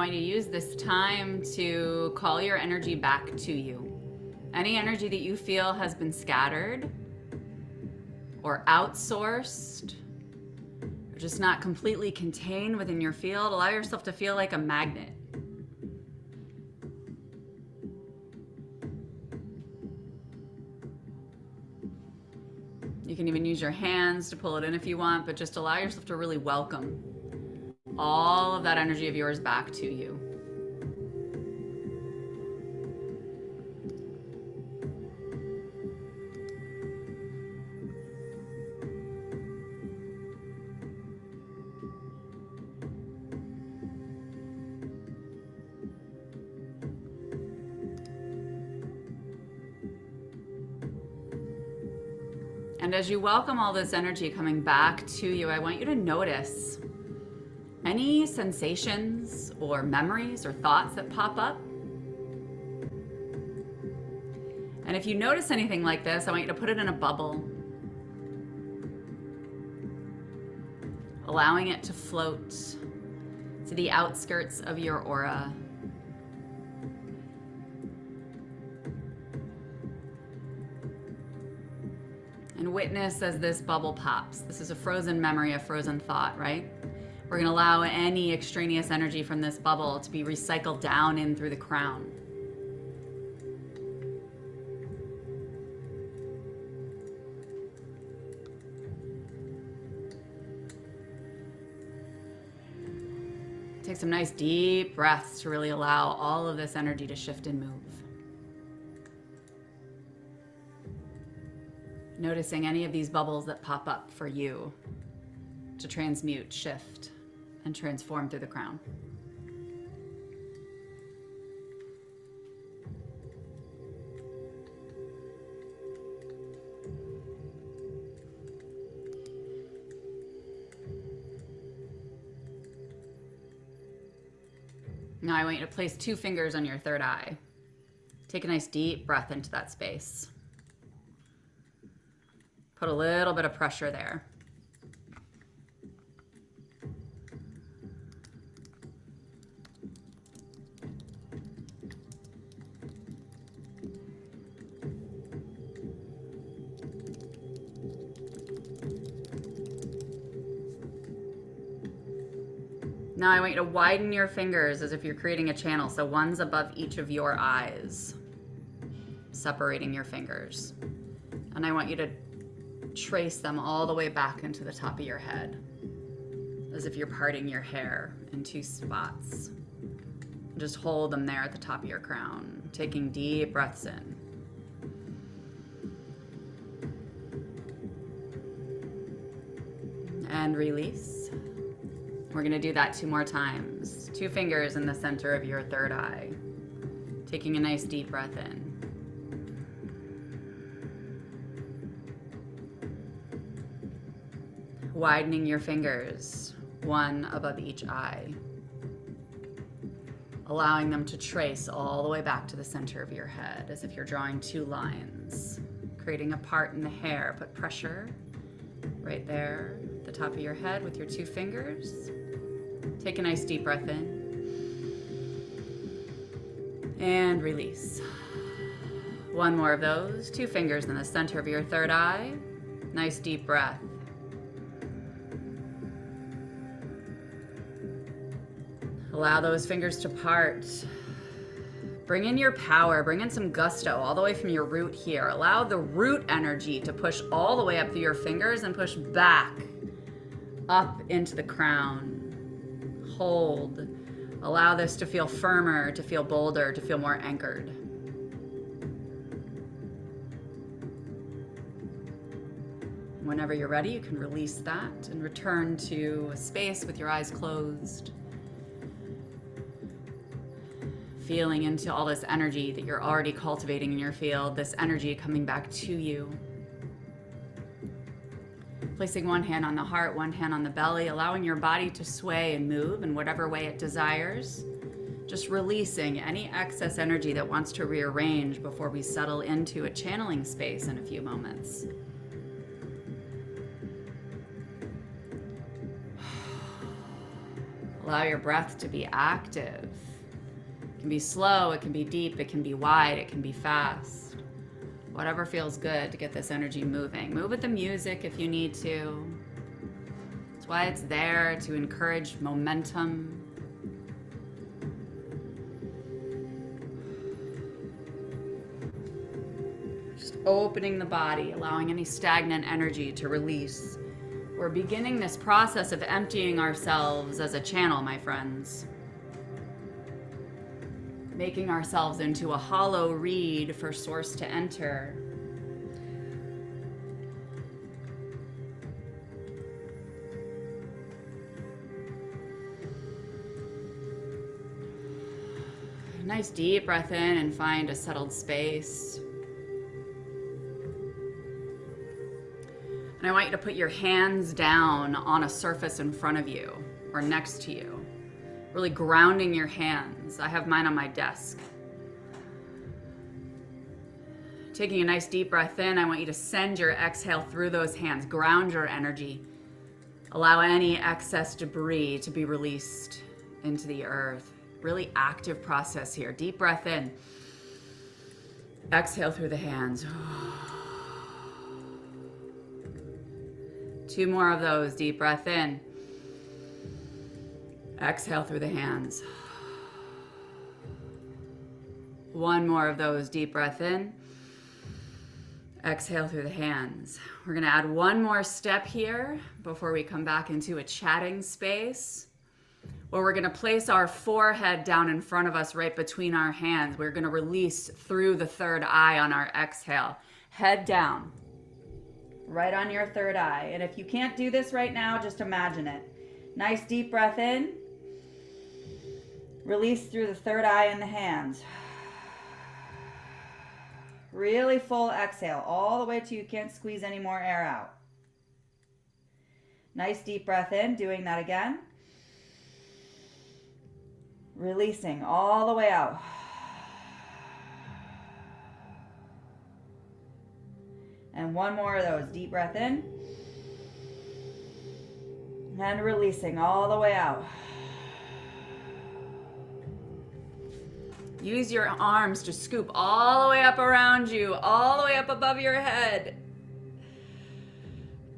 want you to use this time to call your energy back to you. Any energy that you feel has been scattered or outsourced or just not completely contained within your field, allow yourself to feel like a magnet. You can even use your hands to pull it in if you want, but just allow yourself to really welcome all of that energy of yours back to you. And as you welcome all this energy coming back to you, I want you to notice any sensations or memories or thoughts that pop up. And if you notice anything like this, I want you to put it in a bubble, allowing it to float to the outskirts of your aura. And witness as this bubble pops. This is a frozen memory, a frozen thought, right? We're going to allow any extraneous energy from this bubble to be recycled down in through the crown. Take some nice deep breaths to really allow all of this energy to shift and move. Noticing any of these bubbles that pop up for you to transmute, shift, and transform through the crown. Now I want you to place 2 fingers on your third eye. Take a nice deep breath into that space. Put a little bit of pressure there. Now I want you to widen your fingers as if you're creating a channel, so one's above each of your eyes, separating your fingers. And I want you to trace them all the way back into the top of your head, as if you're parting your hair in 2 spots. Just hold them there at the top of your crown, taking deep breaths in. And release. We're going to do that 2 more times. 2 fingers in the center of your third eye, taking a nice deep breath in. Widening your fingers, 1 above each eye, allowing them to trace all the way back to the center of your head, as if you're drawing 2 lines, creating a part in the hair. Put pressure right there at the top of your head with your 2 fingers. Take a nice deep breath in and release. 1 more of those. 2 fingers in the center of your third eye. Nice deep breath. Allow those fingers to part. Bring in your power, bring in some gusto all the way from your root here. Allow the root energy to push all the way up through your fingers and push back up into the crown. Hold. Allow this to feel firmer, to feel bolder, to feel more anchored. Whenever you're ready, you can release that and return to a space with your eyes closed. Feeling into all this energy that you're already cultivating in your field, this energy coming back to you. Placing 1 hand on the heart, 1 hand on the belly, allowing your body to sway and move in whatever way it desires. Just releasing any excess energy that wants to rearrange before we settle into a channeling space in a few moments. Allow your breath to be active. It can be slow, it can be deep, it can be wide, it can be fast. Whatever feels good to get this energy moving. Move with the music if you need to. That's why it's there, to encourage momentum. Just opening the body, allowing any stagnant energy to release. We're beginning this process of emptying ourselves as a channel, my friends. Making ourselves into a hollow reed for source to enter. Nice deep breath in and find a settled space. And I want you to put your hands down on a surface in front of you or next to you. Really grounding your hands. I have mine on my desk. Taking a nice deep breath in, I want you to send your exhale through those hands. Ground your energy. Allow any excess debris to be released into the earth. Really active process here. Deep breath in. Exhale through the hands. 2 more of those. Deep breath in. Exhale through the hands. 1 more of those. Deep breath in. Exhale through the hands. We're going to add 1 more step here before we come back into a chatting space, where we're going to place our forehead down in front of us right between our hands. We're going to release through the third eye on our exhale. Head down. Right on your third eye. And if you can't do this right now, just imagine it. Nice deep breath in. Release through the third eye in the hands. Really full exhale all the way till you can't squeeze any more air out. Nice deep breath in, doing that again. Releasing all the way out. And 1 more of those. Deep breath in. And releasing all the way out. Use your arms to scoop all the way up around you, all the way up above your head.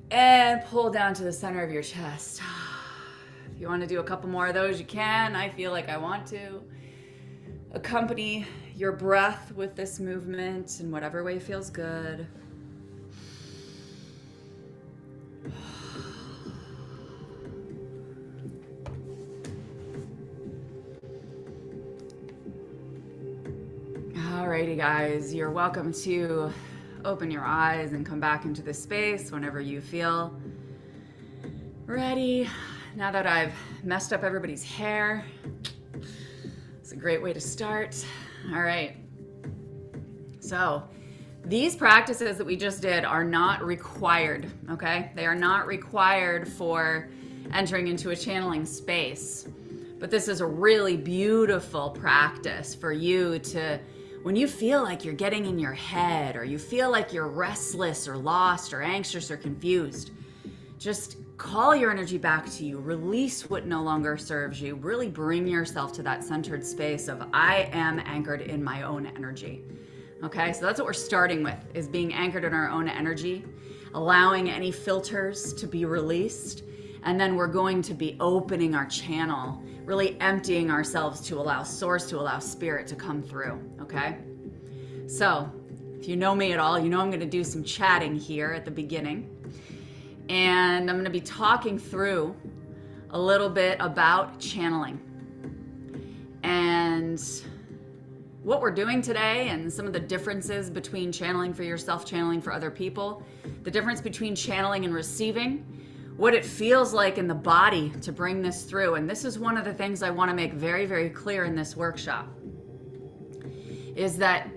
And pull down to the center of your chest. If you want to do a couple more of those, you can. I feel like I want to. Accompany your breath with this movement in whatever way feels good. Alrighty guys, you're welcome to open your eyes and come back into the space whenever you feel ready. Now that I've messed up everybody's hair, it's a great way to start. All right. So these practices that we just did are not required, okay? They are not required for entering into a channeling space. But this is a really beautiful practice for you to, when you feel like you're getting in your head, or you feel like you're restless or lost or anxious or confused, just call your energy back to you. Release what no longer serves you. Really bring yourself to that centered space of I am anchored in my own energy. Okay, so that's what we're starting with, is being anchored in our own energy, allowing any filters to be released, and then we're going to be opening our channel, really emptying ourselves to allow source, to allow spirit to come through, okay? So, if you know me at all, you know I'm gonna do some chatting here at the beginning, and I'm gonna be talking through a little bit about channeling. And what we're doing today and some of the differences between channeling for yourself, channeling for other people, the difference between channeling and receiving, what it feels like in the body to bring this through. And this is one of the things I want to make very, very clear in this workshop, is that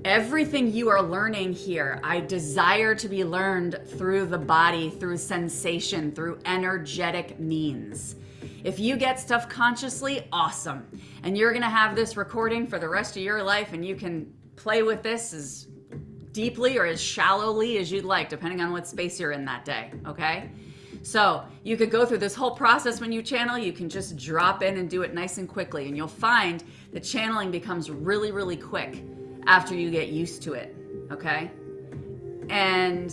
everything you are learning here, I desire to be learned through the body, through sensation, through energetic means. If you get stuff consciously, awesome. And you're going to have this recording for the rest of your life, and you can play with this as deeply or as shallowly as you'd like, depending on what space you're in that day, okay? So you could go through this whole process when you channel. You can just drop in and do it nice and quickly. And you'll find that channeling becomes really, really quick after you get used to it, okay? And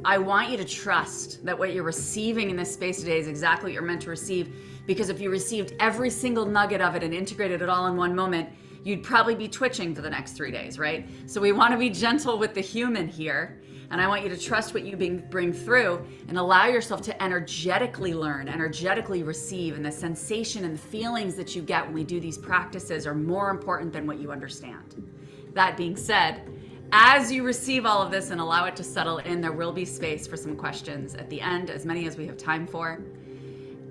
I want you to trust that what you're receiving in this space today is exactly what you're meant to receive, because if you received every single nugget of it and integrated it all in one moment, you'd probably be twitching for the next 3 days, right? So we want to be gentle with the human here. And I want you to trust what you bring through and allow yourself to energetically learn, energetically receive. And the sensation and the feelings that you get when we do these practices are more important than what you understand. That being said, as you receive all of this and allow it to settle in, there will be space for some questions at the end, as many as we have time for.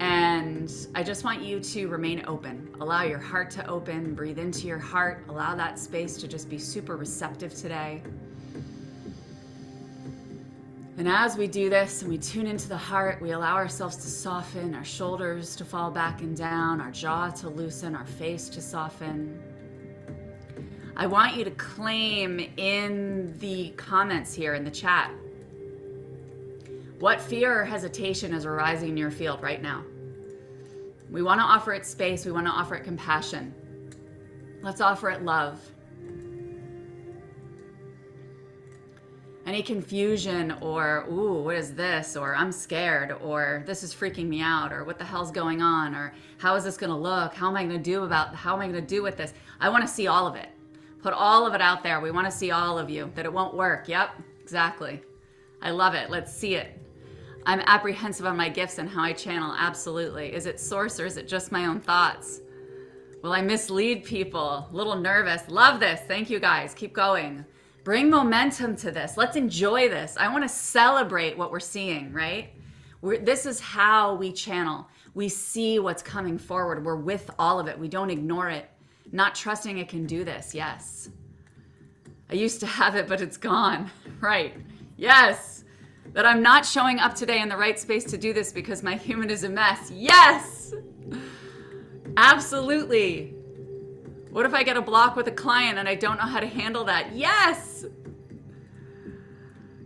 And I just want you to remain open. Allow your heart to open, breathe into your heart, allow that space to just be super receptive today. And as we do this and we tune into the heart, we allow ourselves to soften, our shoulders to fall back and down, our jaw to loosen, our face to soften. I want you to claim in the comments here in the chat, what fear or hesitation is arising in your field right now? We want to offer it space. We want to offer it compassion. Let's offer it love. Any confusion or, ooh, what is this? Or I'm scared, or this is freaking me out, or what the hell's going on? Or how is this going to look? How am I going to do with this? I want to see all of it. Put all of it out there. We want to see all of you, that it won't work. Yep, exactly. I love it. Let's see it. I'm apprehensive on my gifts and how I channel. Absolutely. Is it source or is it just my own thoughts? Will I mislead people? A little nervous. Love this. Thank you guys. Keep going. Bring momentum to this. Let's enjoy this. I want to celebrate what we're seeing, right? This is how we channel. We see what's coming forward. We're with all of it. We don't ignore it. Not trusting it can do this. Yes. I used to have it, but it's gone. Right. Yes. That I'm not showing up today in the right space to do this because my human is a mess. Yes. Absolutely. What if I get a block with a client and I don't know how to handle that? Yes.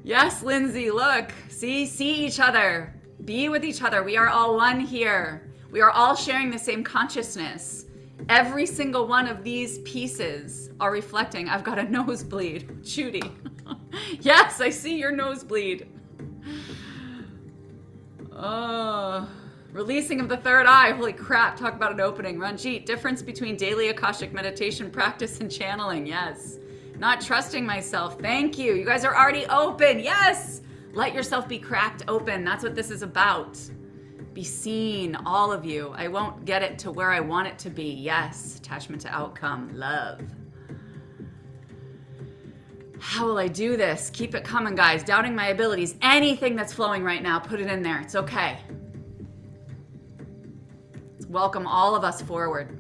Yes, Lindsay, look. See each other. Be with each other. We are all one here. We are all sharing the same consciousness. Every single one of these pieces are reflecting. I've got a nosebleed. Judy. Yes, I see your nosebleed. Oh. Releasing of the third eye. Holy crap. Talk about an opening. Ranjit, difference between daily Akashic meditation practice and channeling. Yes. Not trusting myself. Thank you. You guys are already open. Yes. Let yourself be cracked open. That's what this is about. Be seen, all of you. I won't get it to where I want it to be. Yes. Attachment to outcome. Love. How will I do this? Keep it coming, guys. Doubting my abilities. Anything that's flowing right now, put it in there. It's okay. Let's welcome all of us forward.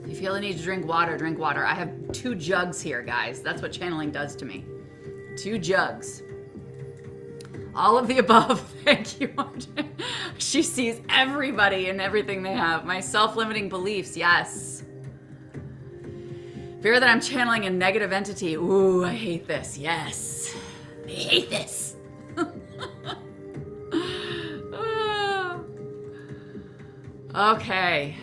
If you feel the need to drink water, drink water. I have 2 jugs here, guys. That's what channeling does to me. 2 jugs. All of the above. Thank you. She sees everybody and everything they have. My self-limiting beliefs. Yes. Fear that I'm channeling a negative entity. Ooh, I hate this. Yes. I hate this. Okay.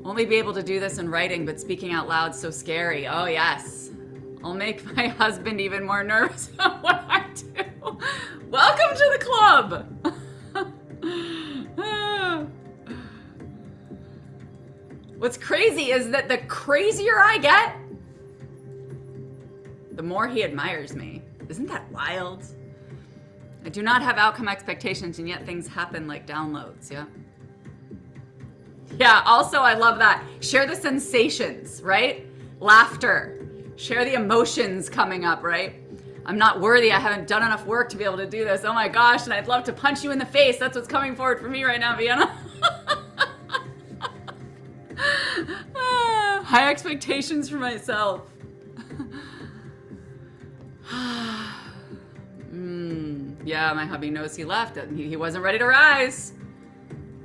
Only be able to do this in writing, but speaking out loud so scary. Oh, yes. I'll make my husband even more nervous about what I do. Welcome to the club. What's crazy is that the crazier I get, the more he admires me. Isn't that wild? I do not have outcome expectations, and yet things happen like downloads, yeah? Yeah, also I love that. Share the sensations, right? Laughter. Share the emotions coming up, right? I'm not worthy. I haven't done enough work to be able to do this. Oh my gosh, and I'd love to punch you in the face. That's what's coming forward for me right now, Vienna. High expectations for myself. Yeah, my hubby knows he left. He wasn't ready to rise.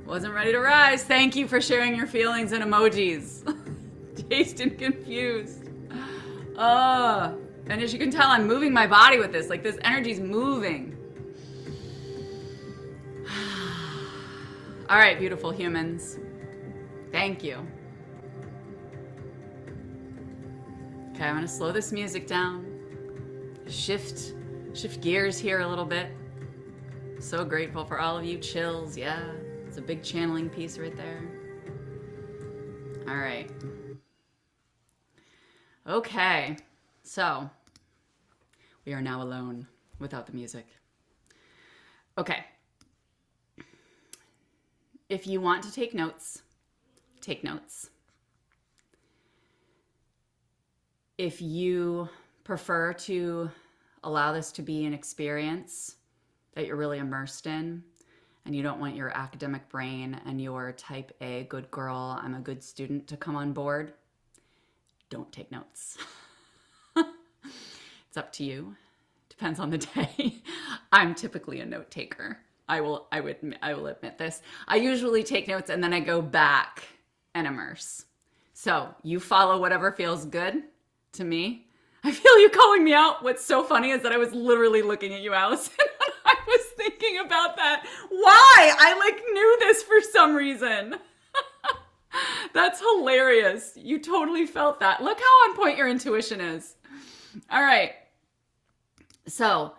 Wasn't ready to rise. Thank you for sharing your feelings and emojis. Dazed and confused. And as you can tell, I'm moving my body with this. Like this energy's moving. All right, beautiful humans. Thank you. Okay, I'm gonna slow this music down. Shift gears here a little bit. So grateful for all of you. Chills, yeah. It's a big channeling piece right there. All right. Okay, so we are now alone without the music. Okay. If you want to take notes, take notes. If you prefer to allow this to be an experience that you're really immersed in, and you don't want your academic brain and your type A, good girl, I'm a good student to come on board, don't take notes. It's up to you. Depends on the day. I'm typically a note taker. I will admit this. I usually take notes and then I go back and immerse. So you follow whatever feels good to me. I feel you calling me out. What's so funny is that I was literally looking at you, Allison. I was thinking about that. Why? I knew this for some reason. That's hilarious. You totally felt that. Look how on point your intuition is. All right. So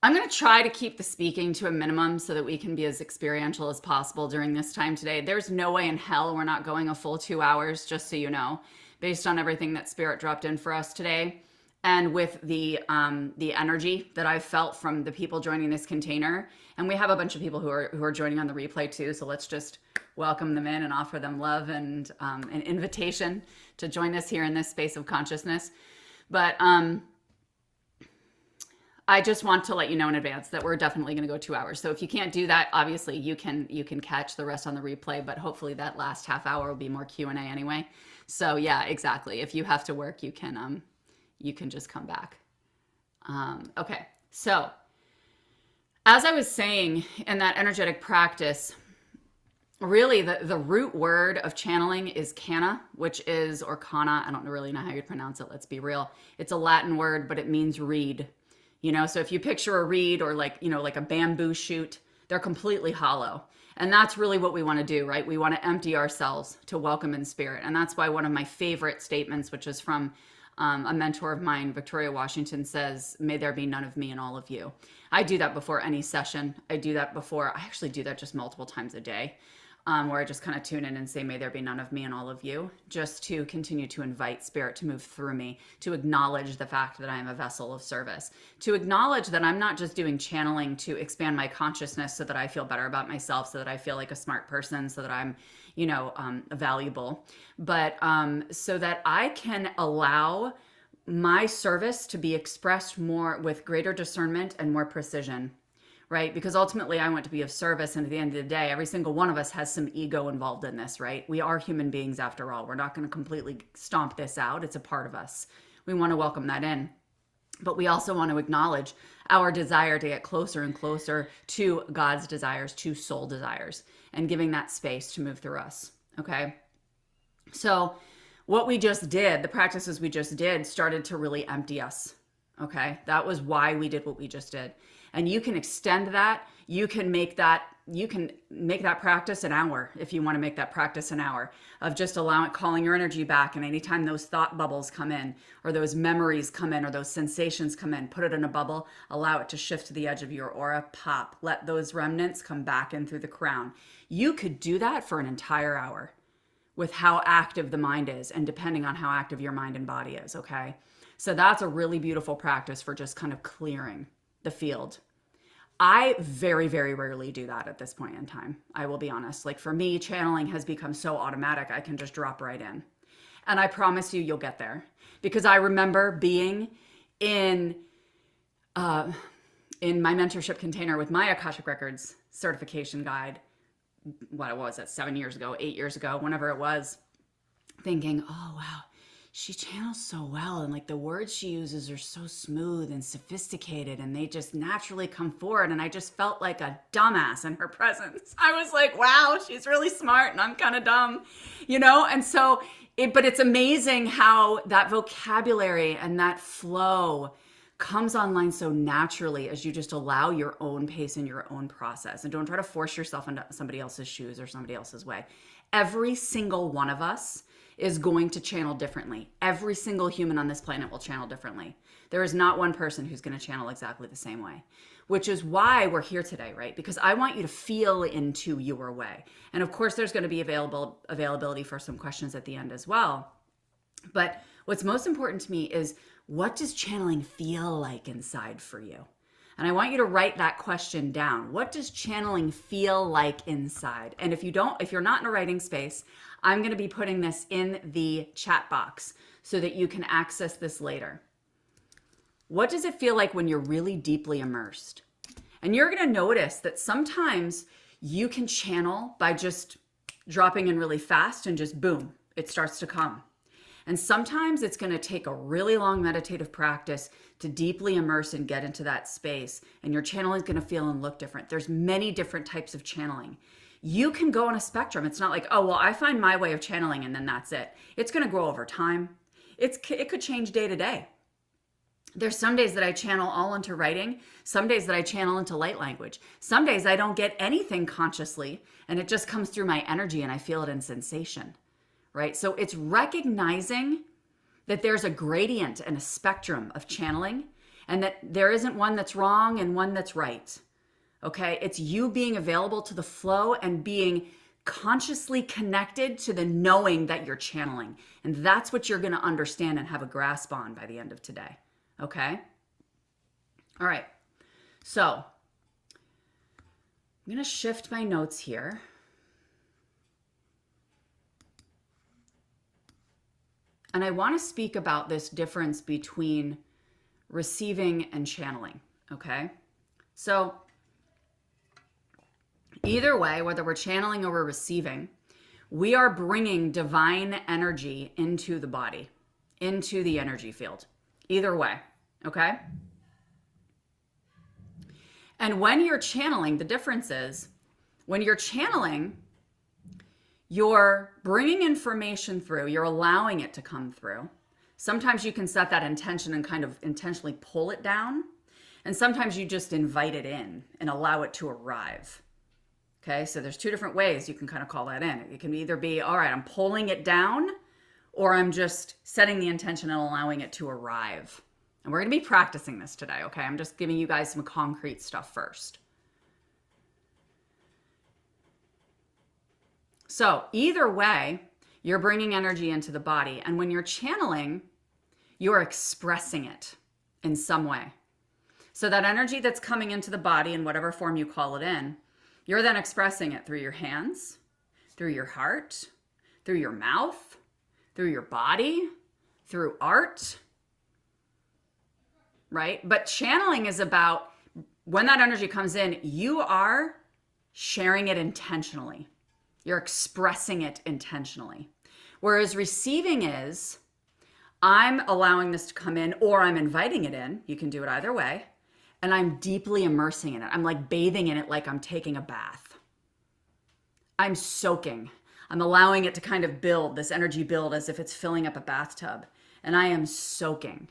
I'm going to try to keep the speaking to a minimum so that we can be as experiential as possible during this time today. There's no way in hell we're not going a full 2 hours, just so you know, based on everything that Spirit dropped in for us today. And with the energy that I've felt from the people joining this container. And we have a bunch of people who are joining on the replay too. So let's just welcome them in and offer them love and an invitation to join us here in this space of consciousness. But I just want to let you know in advance that we're definitely going to go 2 hours. So if you can't do that, obviously you can catch the rest on the replay, but hopefully that last half hour will be more Q&A anyway. So yeah, exactly. If you have to work, you can just come back. Okay. So as I was saying in that energetic practice, really the root word of channeling is kana, which is, or kana. I don't really know how you pronounce it. Let's be real. It's a Latin word, but it means reed. So if you picture a reed or like a bamboo shoot, they're completely hollow. And that's really what we want to do, right? We want to empty ourselves to welcome in spirit. And that's why one of my favorite statements, which is from a mentor of mine, Victoria Washington, says, "May there be none of me and all of you." I do that before any session. I actually do that just multiple times a day. Where I just kind of tune in and say, "May there be none of me and all of you," just to continue to invite spirit to move through me, to acknowledge the fact that I am a vessel of service, to acknowledge that I'm not just doing channeling to expand my consciousness so that I feel better about myself, so that I feel like a smart person, so that I'm, valuable, but so that I can allow my service to be expressed more with greater discernment and more precision. Right? Because ultimately I want to be of service. And at the end of the day, every single one of us has some ego involved in this, right? We are human beings after all. We're not going to completely stomp this out. It's a part of us. We want to welcome that in. But we also want to acknowledge our desire to get closer and closer to God's desires, to soul desires, and giving that space to move through us. Okay? So what we just did, the practices we just did, started to really empty us. Okay? That was why we did what we just did. And you can extend that. You can make that practice an hour if you want to make that practice an hour of just calling your energy back. And anytime those thought bubbles come in, or those memories come in, or those sensations come in, put it in a bubble, allow it to shift to the edge of your aura, pop, let those remnants come back in through the crown. You could do that for an entire hour with how active the mind is and depending on how active your mind and body is. Okay. So that's a really beautiful practice for just kind of clearing the field. I very, very rarely do that at this point in time. I will be honest. Like for me, channeling has become so automatic. I can just drop right in. And I promise you'll get there. Because I remember being in my mentorship container with my Akashic Records certification guide. What was that? 7 years ago, 8 years ago, whenever it was, thinking, oh, wow. She channels so well, and like the words she uses are so smooth and sophisticated, and they just naturally come forward. And I just felt like a dumbass in her presence. I was like, wow, she's really smart and I'm kind of dumb, And so But it's amazing how that vocabulary and that flow comes online so naturally as you just allow your own pace and your own process, and don't try to force yourself into somebody else's shoes or somebody else's way. Every single one of us is going to channel differently. Every single human on this planet will channel differently. There is not one person who's going to channel exactly the same way, which is why we're here today, right? Because I want you to feel into your way. And of course, there's going to be availability for some questions at the end as well. But what's most important to me is, what does channeling feel like inside for you? And I want you to write that question down. What does channeling feel like inside? And if you're not in a writing space, I'm going to be putting this in the chat box so that you can access this later. What does it feel like when you're really deeply immersed? And you're going to notice that sometimes you can channel by just dropping in really fast and just boom, it starts to come. And sometimes it's going to take a really long meditative practice to deeply immerse and get into that space. And your channeling is going to feel and look different. There's many different types of channeling. You can go on a spectrum. It's not like, oh, well, I find my way of channeling and then that's it. It's going to grow over time. It could change day to day. There's some days that I channel all into writing. Some days that I channel into light language. Some days I don't get anything consciously and it just comes through my energy and I feel it in sensation, right? So it's recognizing that there's a gradient and a spectrum of channeling and that there isn't one that's wrong and one that's right, okay? It's you being available to the flow and being consciously connected to the knowing that you're channeling. And that's what you're going to understand and have a grasp on by the end of today. Okay. All right. So I'm going to shift my notes here. And I want to speak about this difference between receiving and channeling. Okay. So either way, whether we're channeling or we're receiving, we are bringing divine energy into the body, into the energy field. Either way, okay? And when you're channeling, the difference is when you're channeling, you're bringing information through, you're allowing it to come through. Sometimes you can set that intention and kind of intentionally pull it down. And sometimes you just invite it in and allow it to arrive. Okay, so there's two different ways you can kind of call that in. It can either be, all right, I'm pulling it down, or I'm just setting the intention and allowing it to arrive. And we're going to be practicing this today, okay? I'm just giving you guys some concrete stuff first. So either way, you're bringing energy into the body. And when you're channeling, you're expressing it in some way. So that energy that's coming into the body in whatever form you call it in, you're then expressing it through your hands, through your heart, through your mouth, through your body, through art, right? But channeling is about when that energy comes in, you are sharing it intentionally. You're expressing it intentionally. Whereas receiving is, I'm allowing this to come in or I'm inviting it in. You can do it either way. And I'm deeply immersing in it. I'm like bathing in it like I'm taking a bath. I'm soaking. I'm allowing it to kind of build, this energy build as if it's filling up a bathtub. And I am soaking.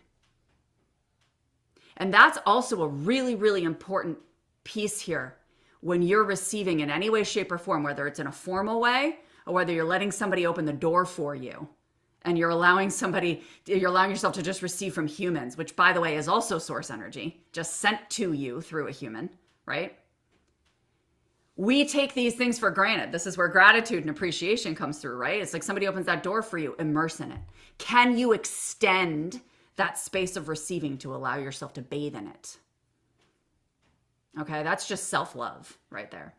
And that's also a really, really important piece here when you're receiving in any way, shape, or form, whether it's in a formal way or whether you're letting somebody open the door for you and you're allowing yourself to just receive from humans, which by the way is also source energy, just sent to you through a human, right? We take these things for granted. This is where gratitude and appreciation comes through, right? It's like somebody opens that door for you, immerse in it. Can you extend that space of receiving to allow yourself to bathe in it? Okay, that's just self-love right there.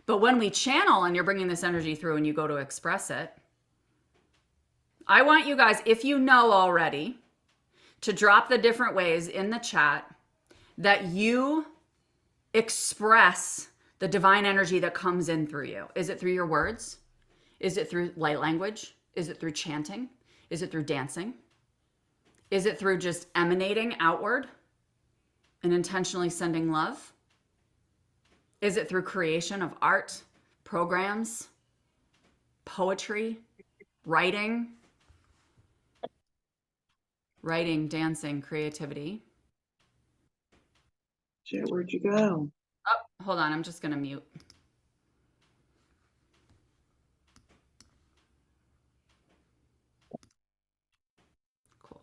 But when we channel and you're bringing this energy through and you go to express it, I want you guys, if you know already, to drop the different ways in the chat that you express the divine energy that comes in through you. Is it through your words? Is it through light language? Is it through chanting? Is it through dancing? Is it through just emanating outward and intentionally sending love? Is it through creation of art, programs, poetry, Writing, dancing, creativity. Shit, where'd you go? Oh, hold on. I'm just going to mute. Cool.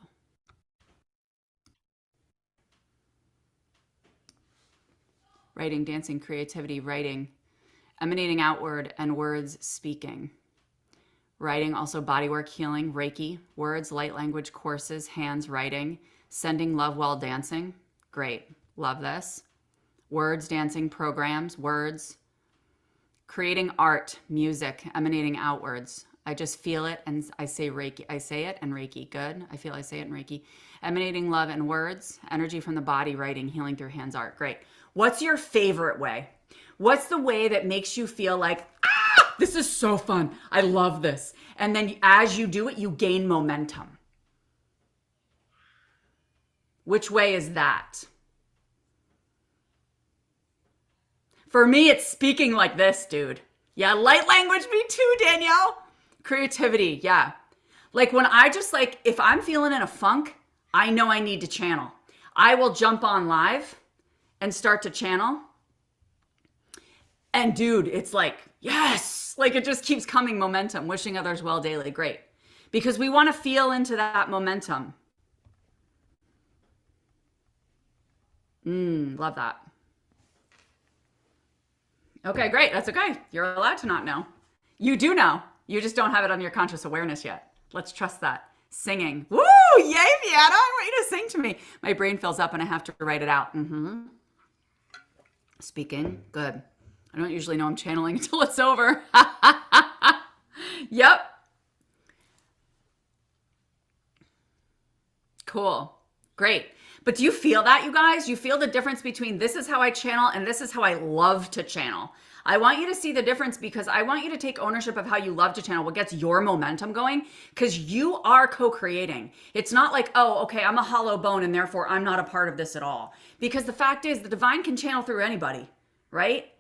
Writing, dancing, creativity, writing, emanating outward, and words speaking. Writing, also bodywork, healing, Reiki, words, light language courses, hands, writing, sending love while dancing. Great. Love this. Words, dancing, programs, words, creating art, music, emanating outwards. I just feel it and I say Reiki. I say it and Reiki. Good. I feel I say it and Reiki. Emanating love and words, energy from the body, writing, healing through hands, art. Great. What's your favorite way? What's the way that makes you feel like, this is so fun. I love this. And then as you do it, you gain momentum. Which way is that? For me, it's speaking like this, dude. Yeah, light language, me too, Danielle. Creativity, yeah. Like when I just like, if I'm feeling in a funk, I know I need to channel. I will jump on live and start to channel. And dude, it's like, yes, like it just keeps coming momentum, wishing others well daily. Great. Because we want to feel into that momentum. Love that. Okay, great. That's okay. You're allowed to not know. You do know. You just don't have it on your conscious awareness yet. Let's trust that. Singing. Woo! Yay, Vienna. I want you to sing to me. My brain fills up and I have to write it out. Speaking. Good. I don't usually know I'm channeling until it's over. Yep. Cool. Great. But do you feel that, you guys? You feel the difference between this is how I channel and this is how I love to channel. I want you to see the difference because I want you to take ownership of how you love to channel, what gets your momentum going, because you are co-creating. It's not like, oh, okay, I'm a hollow bone and therefore I'm not a part of this at all. Because the fact is the divine can channel through anybody, right?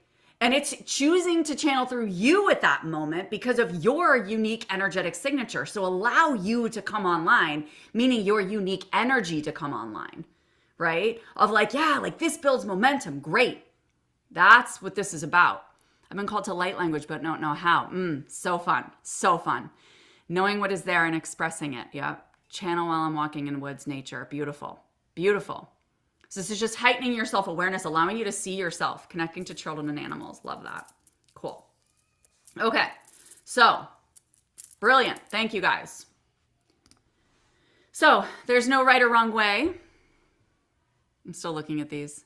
And it's choosing to channel through you at that moment because of your unique energetic signature. So allow you to come online, meaning your unique energy to come online, right? Of like, yeah, like this builds momentum. Great. That's what this is about. I've been called to light language, but don't know how. So fun. So fun. Knowing what is there and expressing it. Yeah. Channel while I'm walking in woods, nature. Beautiful. Beautiful. So this is just heightening your self-awareness, allowing you to see yourself, connecting to children and animals. Love that. Cool. Okay. So, brilliant. Thank you, guys. So, there's no right or wrong way. I'm still looking at these.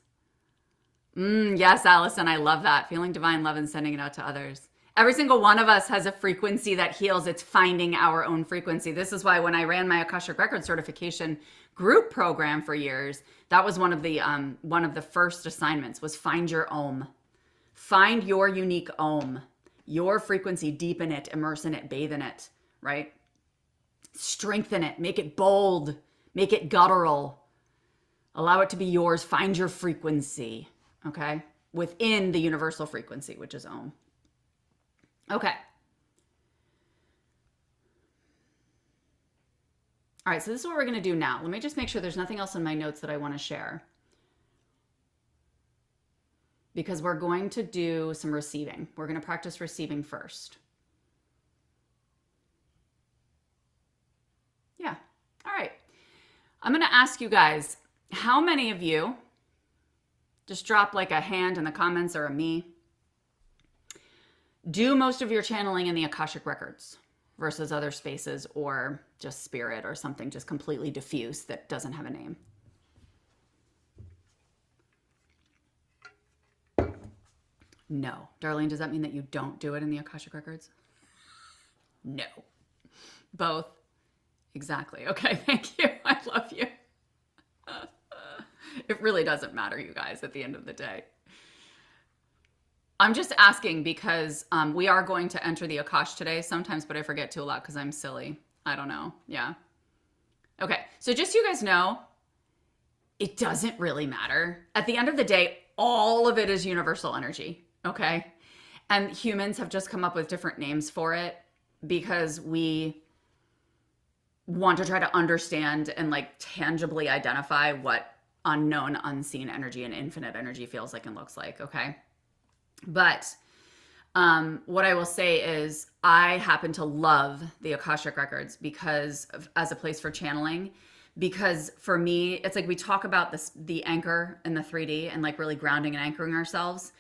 Yes, Allison, I love that. Feeling divine love and sending it out to others. Every single one of us has a frequency that heals. It's finding our own frequency. This is why when I ran my Akashic Records certification group program for years, that was one of the first assignments was find your ohm. Find your unique ohm, your frequency, deepen it, immerse in it, bathe in it, right? Strengthen it, make it bold, make it guttural. Allow it to be yours. Find your frequency, okay? Within the universal frequency, which is ohm. Okay. All right, so this is what we're going to do now. Let me just make sure there's nothing else in my notes that I want to share. Because we're going to do some receiving. We're going to practice receiving first. Yeah. All right. I'm going to ask you guys, how many of you, just drop like a hand in the comments or a me, do most of your channeling in the Akashic Records versus other spaces or just spirit or something just completely diffuse that doesn't have a name? No. Darlene, does that mean that you don't do it in the Akashic Records? No. Both. Exactly. Okay, thank you. I love you. It really doesn't matter, you guys, at the end of the day. I'm just asking because we are going to enter the Akash today sometimes, but I forget to a lot because I'm silly. I don't know. Yeah. Okay. So just so you guys know, it doesn't really matter. At the end of the day, all of it is universal energy. Okay. And humans have just come up with different names for it. because we want to try to understand and like tangibly identify what unknown, unseen energy and infinite energy feels like and looks like. Okay. But what I will say is I happen to love the Akashic Records as a place for channeling, because for me, it's like we talk about the anchor in the 3D and like really grounding and anchoring ourselves.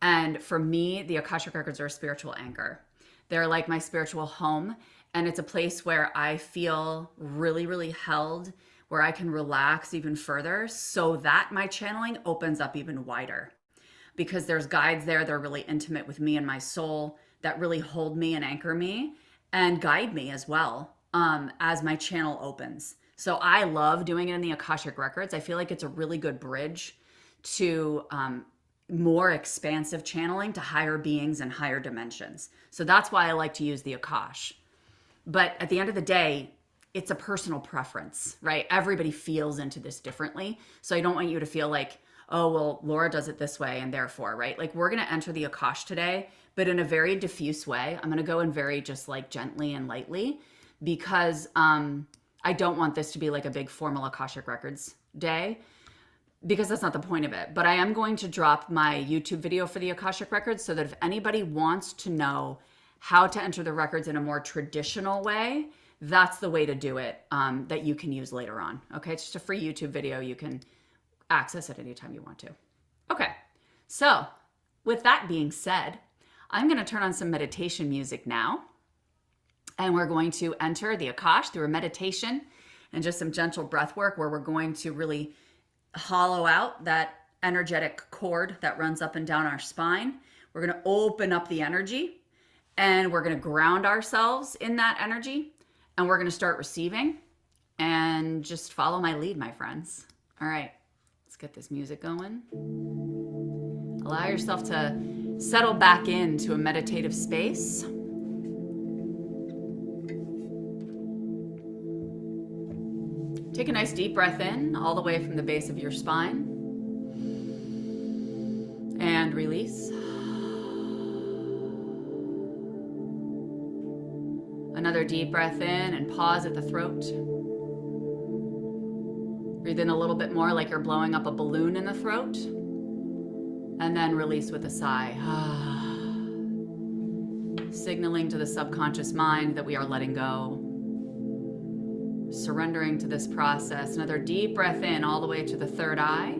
And for me, the Akashic Records are a spiritual anchor. They're like my spiritual home. And it's a place where I feel really, really held, where I can relax even further so that my channeling opens up even wider. Because there's guides there that are really intimate with me and my soul, that really hold me and anchor me and guide me as well, as my channel opens. So I love doing it in the Akashic Records. I feel like it's a really good bridge to more expansive channeling to higher beings and higher dimensions. So that's why I like to use the Akash. But at the end of the day, it's a personal preference, right? Everybody feels into this differently. So I don't want you to feel like, oh, well, Laura does it this way and therefore, right? Like we're going to enter the Akash today, but in a very diffuse way. I'm going to go in very just like gently and lightly, because I don't want this to be like a big formal Akashic Records day, because that's not the point of it. But I am going to drop my YouTube video for the Akashic Records so that if anybody wants to know how to enter the records in a more traditional way, that's the way to do it, that you can use later on. Okay, it's just a free YouTube video. You can access it anytime you want to. Okay, so with that being said, I'm going to turn on some meditation music now. And we're going to enter the Akash through a meditation and just some gentle breath work where we're going to really hollow out that energetic cord that runs up and down our spine. We're going to open up the energy and we're going to ground ourselves in that energy, and we're going to start receiving, and just follow my lead, my friends. All right, let's get this music going. Allow yourself to settle back into a meditative space. Take a nice deep breath in all the way from the base of your spine, and release. Another deep breath in and pause at the throat. Breathe in a little bit more like you're blowing up a balloon in the throat. And then release with a sigh. Signaling to the subconscious mind that we are letting go. Surrendering to this process. Another deep breath in all the way to the third eye.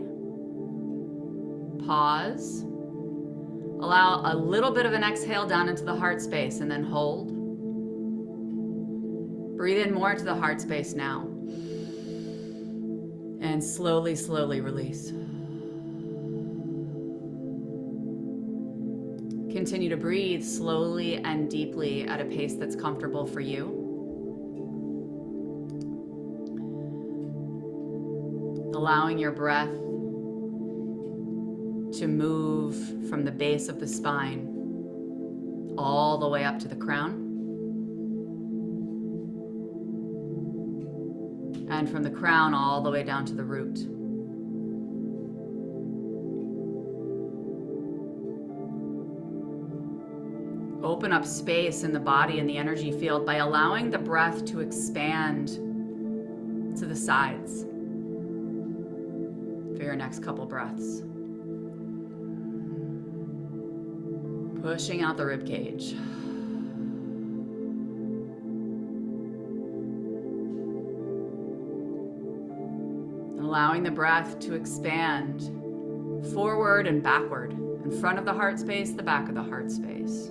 Pause. Allow a little bit of an exhale down into the heart space and then hold. Breathe in more into the heart space now. And slowly, slowly release. Continue to breathe slowly and deeply at a pace that's comfortable for you. Allowing your breath to move from the base of the spine all the way up to the crown. And from the crown all the way down to the root. Open up space in the body and the energy field by allowing the breath to expand to the sides for your next couple breaths. Pushing out the rib cage. Allowing the breath to expand forward and backward, in front of the heart space, the back of the heart space.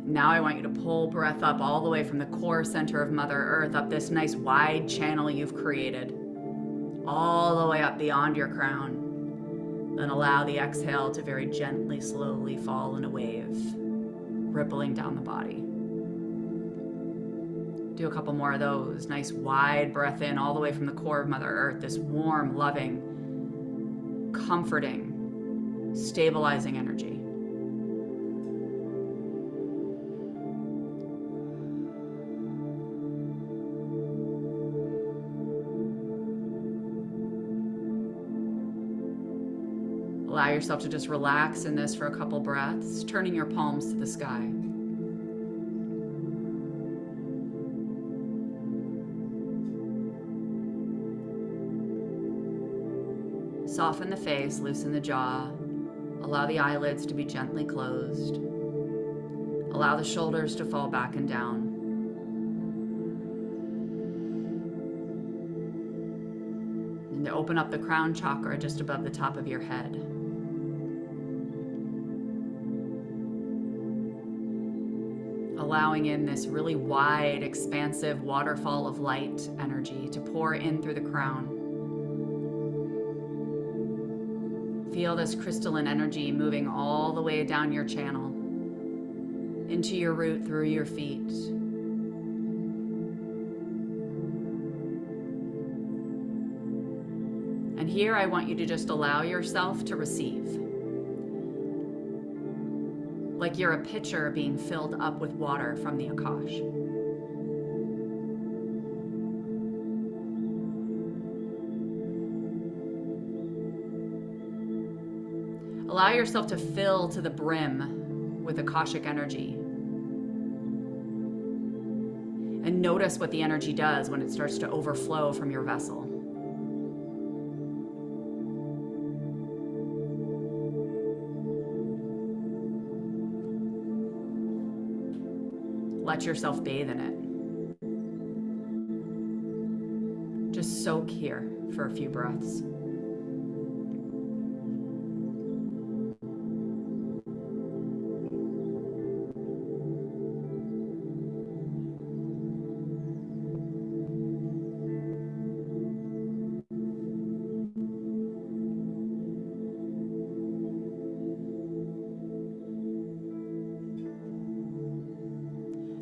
Now I want you to pull breath up all the way from the core center of Mother Earth, up this nice wide channel you've created, all the way up beyond your crown. Then allow the exhale to very gently, slowly fall in a wave, rippling down the body. Do a couple more of those. Nice wide breath in all the way from the core of Mother Earth, this warm, loving, comforting, stabilizing energy. Allow yourself to just relax in this for a couple breaths, turning your palms to the sky. Soften the face, loosen the jaw. Allow the eyelids to be gently closed. Allow the shoulders to fall back and down. And to open up the crown chakra just above the top of your head. Allowing in this really wide, expansive waterfall of light energy to pour in through the crown. Feel this crystalline energy moving all the way down your channel, into your root, through your feet. And here I want you to just allow yourself to receive. Like you're a pitcher being filled up with water from the Akash. Allow yourself to fill to the brim with Akashic energy. And notice what the energy does when it starts to overflow from your vessel. Let yourself bathe in it. Just soak here for a few breaths.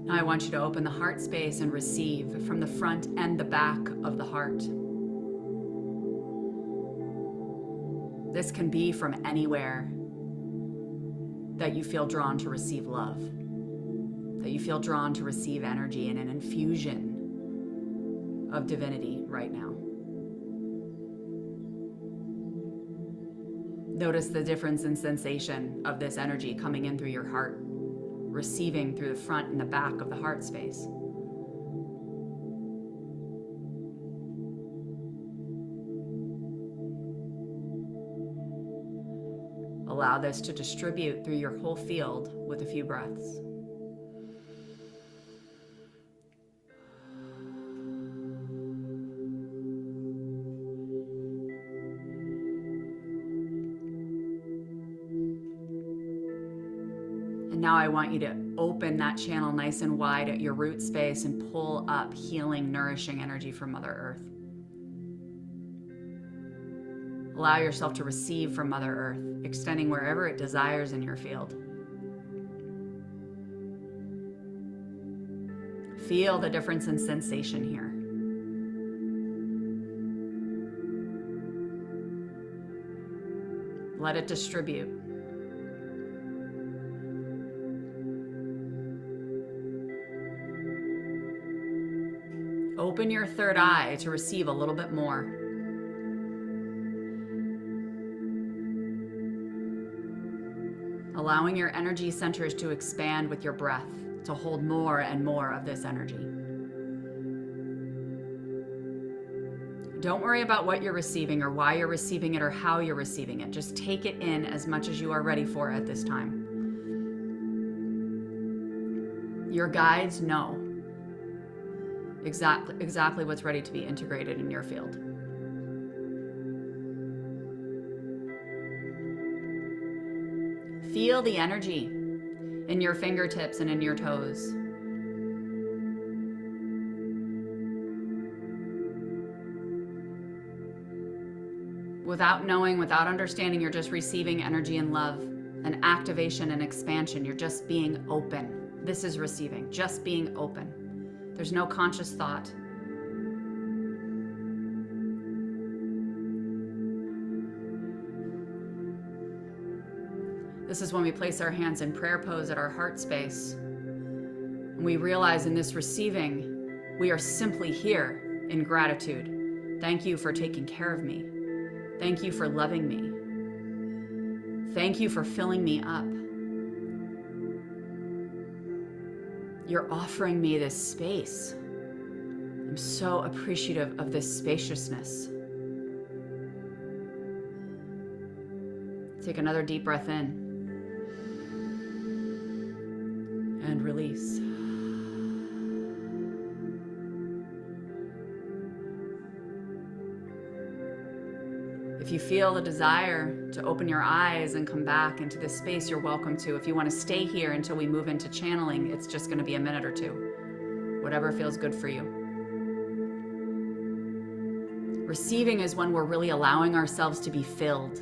Now I want you to open the heart space and receive from the front and the back of the heart. This can be from anywhere that you feel drawn to receive love, that you feel drawn to receive energy and an infusion of divinity right now. Notice the difference in sensation of this energy coming in through your heart, receiving through the front and the back of the heart space. Allow this to distribute through your whole field with a few breaths. Now I want you to open that channel nice and wide at your root space and pull up healing, nourishing energy from Mother Earth. Allow yourself to receive from Mother Earth, extending wherever it desires in your field. Feel the difference in sensation here. Let it distribute. Open your third eye to receive a little bit more. Allowing your energy centers to expand with your breath, to hold more and more of this energy. Don't worry about what you're receiving or why you're receiving it or how you're receiving it. Just take it in as much as you are ready for at this time. Your guides know exactly what's ready to be integrated in your field. Feel the energy in your fingertips and in your toes. Without knowing, without understanding, you're just receiving energy and love, an activation and expansion. You're just being open. This is receiving, just being open. There's no conscious thought. This is when we place our hands in prayer pose at our heart space. And we realize in this receiving, we are simply here in gratitude. Thank you for taking care of me. Thank you for loving me. Thank you for filling me up. You're offering me this space. I'm so appreciative of this spaciousness. Take another deep breath in and release. If you feel the desire to open your eyes and come back into this space, you're welcome to. If you want to stay here until we move into channeling, it's just going to be a minute or two. Whatever feels good for you. Receiving is when we're really allowing ourselves to be filled.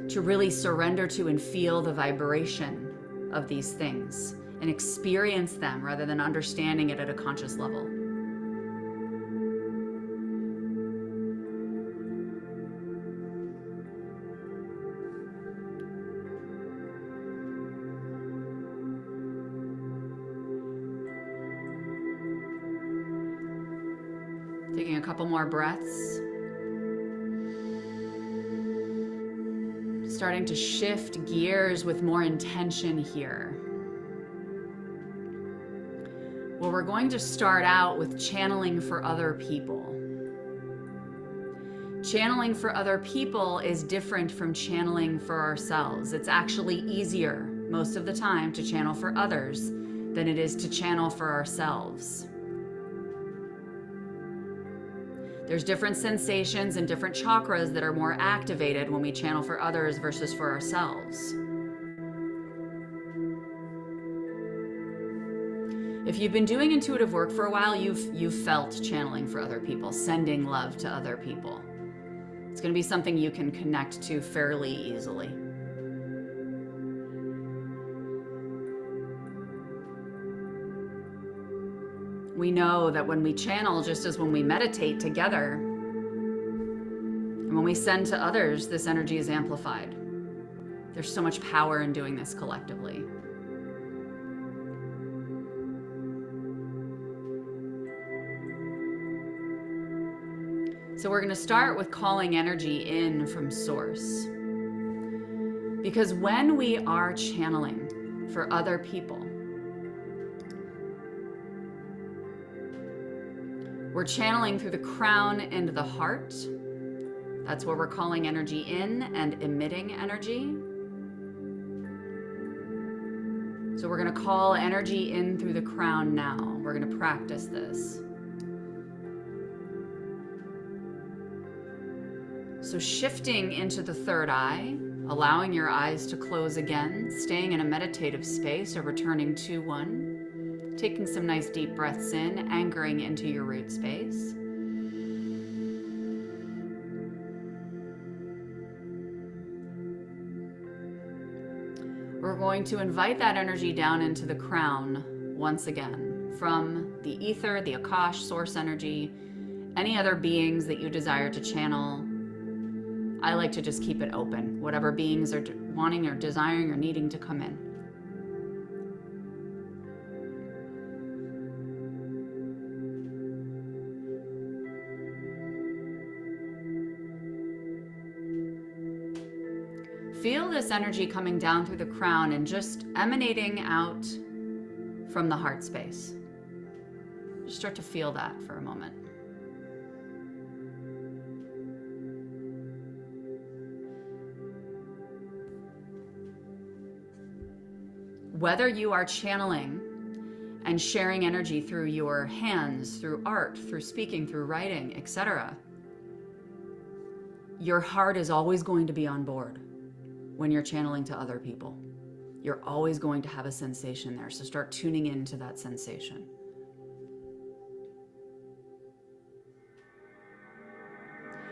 To really surrender to and feel the vibration of these things and experience them rather than understanding it at a conscious level. Taking a couple more breaths. Starting to shift gears with more intention here. Well, we're going to start out with channeling for other people. Channeling for other people is different from channeling for ourselves. It's actually easier most of the time to channel for others than it is to channel for ourselves. There's different sensations and different chakras that are more activated when we channel for others versus for ourselves. If you've been doing intuitive work for a while, you've felt channeling for other people, sending love to other people. It's going to be something you can connect to fairly easily. We know that when we channel, just as when we meditate together, and when we send to others, this energy is amplified. There's so much power in doing this collectively. So we're going to start with calling energy in from source. Because when we are channeling for other people, we're channeling through the crown into the heart. That's where we're calling energy in and emitting energy. So we're going to call energy in through the crown now. We're going to practice this. So shifting into the third eye, allowing your eyes to close again, staying in a meditative space or returning to one. Taking some nice deep breaths in, anchoring into your root space. We're going to invite that energy down into the crown once again from the ether, the Akash, source energy, any other beings that you desire to channel. I like to just keep it open, whatever beings are wanting or desiring or needing to come in. Feel this energy coming down through the crown and just emanating out from the heart space. Just start to feel that for a moment. Whether you are channeling and sharing energy through your hands, through art, through speaking, through writing, etc., your heart is always going to be on board. When you're channeling to other people, you're always going to have a sensation there. So start tuning into that sensation.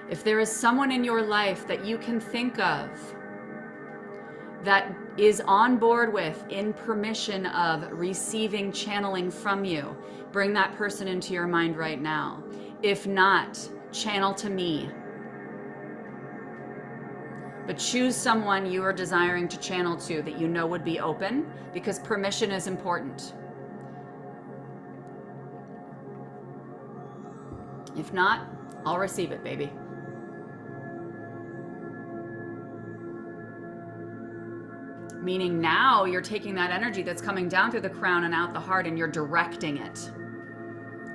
If there is someone in your life that you can think of that is on board with, in permission of receiving channeling from you, bring that person into your mind right now. If not, channel to me. But choose someone you are desiring to channel to that you know would be open, because permission is important. If not, I'll receive it, baby. Meaning now you're taking that energy that's coming down through the crown and out the heart and you're directing it.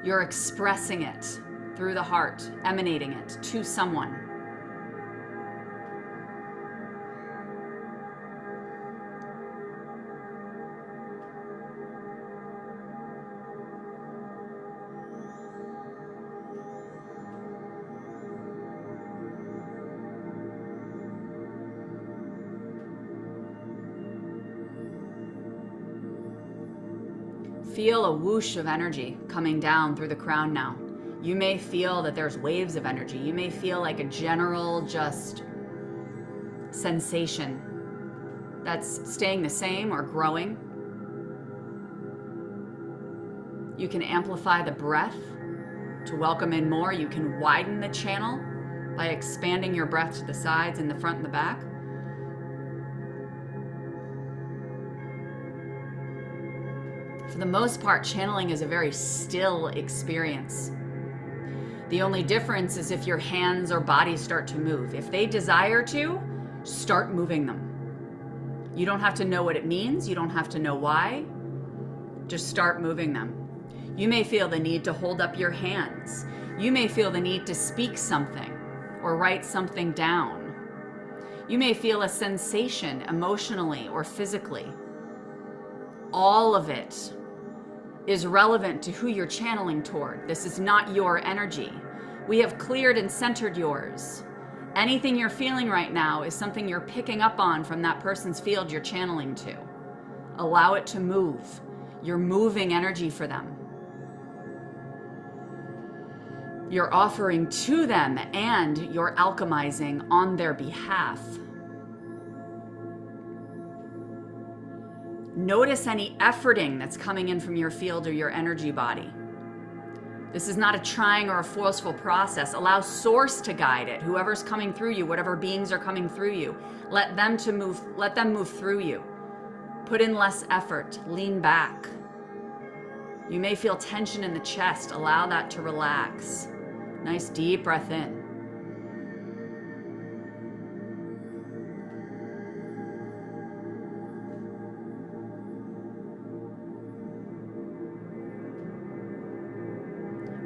You're expressing it through the heart, emanating it to someone. Feel a whoosh of energy coming down through the crown now. You may feel that there's waves of energy. You may feel like a general just sensation that's staying the same or growing. You can amplify the breath to welcome in more. You can widen the channel by expanding your breath to the sides and the front and the back. For the most part, channeling is a very still experience. The only difference is if your hands or body start to move. If they desire to, start moving them. You don't have to know what it means. You don't have to know why. Just start moving them. You may feel the need to hold up your hands. You may feel the need to speak something or write something down. You may feel a sensation emotionally or physically. All of it is relevant to who you're channeling toward. This is not your energy. We have cleared and centered yours. Anything you're feeling right now is something you're picking up on from that person's field you're channeling to. Allow it to move. You're moving energy for them. You're offering to them and you're alchemizing on their behalf. Notice any efforting that's coming in from your field or your energy body. This is not a trying or a forceful process. Allow source to guide it. Whoever's coming through you, whatever beings are coming through you, let them move through you. Put in less effort. Lean back. You may feel tension in the chest. Allow that to relax. Nice deep breath in.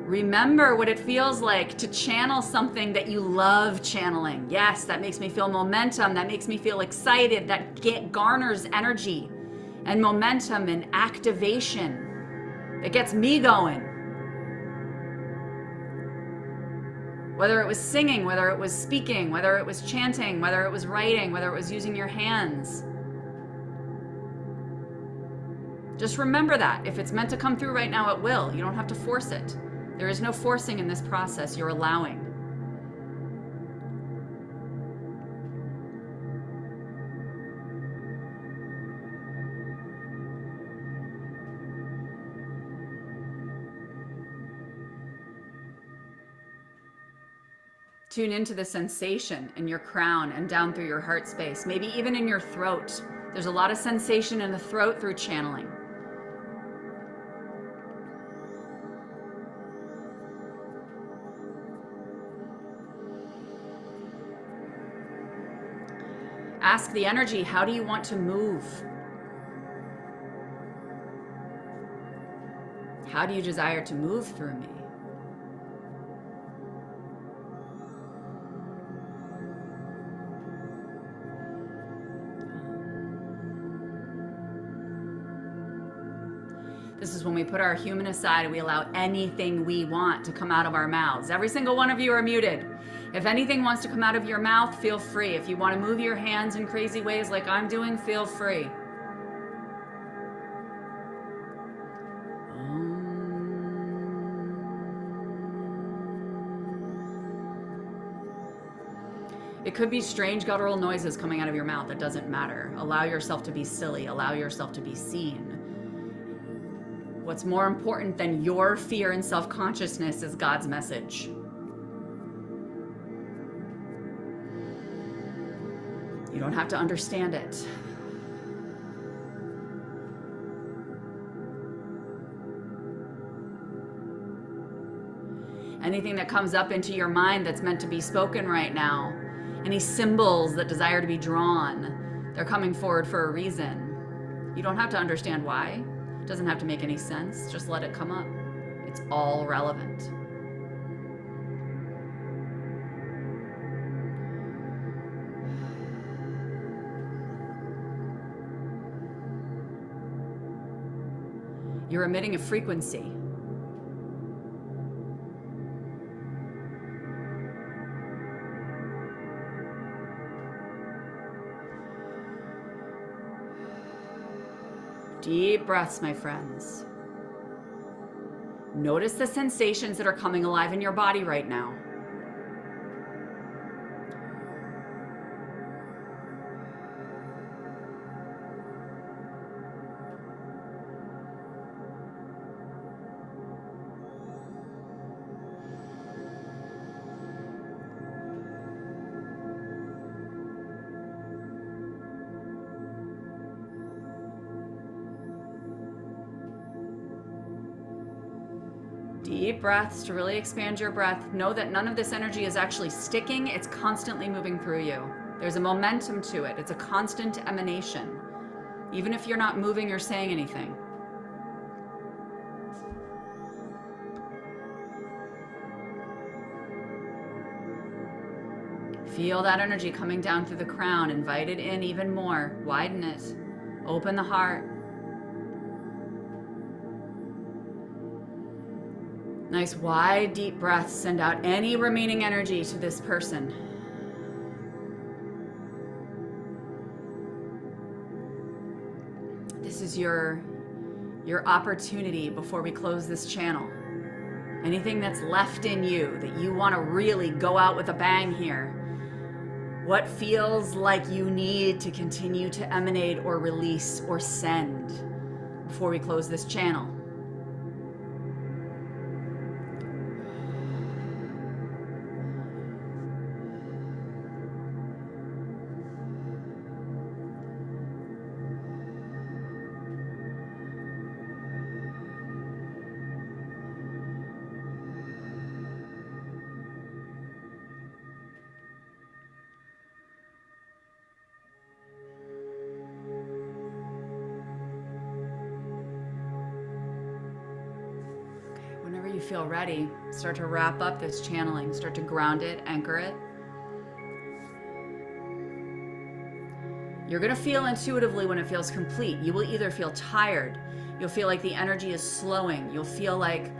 Remember what it feels like to channel something that you love channeling. Yes, that makes me feel momentum. That makes me feel excited. That garners energy and momentum and activation. It gets me going. Whether it was singing, whether it was speaking, whether it was chanting, whether it was writing, whether it was using your hands. Just remember that. If it's meant to come through right now, it will. You don't have to force it. There is no forcing in this process. You're allowing. Tune into the sensation in your crown and down through your heart space, maybe even in your throat. There's a lot of sensation in the throat through channeling. Ask the energy, how do you want to move? How do you desire to move through me? This is when we put our human aside and we allow anything we want to come out of our mouths. Every single one of you are muted. If anything wants to come out of your mouth, feel free. If you want to move your hands in crazy ways like I'm doing, feel free. It could be strange guttural noises coming out of your mouth. It doesn't matter. Allow yourself to be silly. Allow yourself to be seen. What's more important than your fear and self-consciousness is God's message. You don't have to understand it. Anything that comes up into your mind that's meant to be spoken right now, any symbols that desire to be drawn, They're coming forward for a reason. You don't have to understand why. It doesn't have to make any sense. Just let it come up. It's all relevant. You're emitting a frequency. Deep breaths, my friends. Notice the sensations that are coming alive in your body right now. Deep breaths to really expand your breath. Know that none of this energy is actually sticking. It's constantly moving through you. There's a momentum to it. It's a constant emanation. Even if you're not moving or saying anything. Feel that energy coming down through the crown. Invite it in even more. Widen it. Open the heart. Nice wide, deep breaths. Send out any remaining energy to this person. This is your opportunity before we close this channel. Anything that's left in you that you want to really go out with a bang here. What feels like you need to continue to emanate or release or send before we close this channel. Whenever you feel ready, start to wrap up this channeling. Start to ground it, anchor it. You're going to feel intuitively when it feels complete. You will either feel tired, you'll feel like the energy is slowing, you'll feel like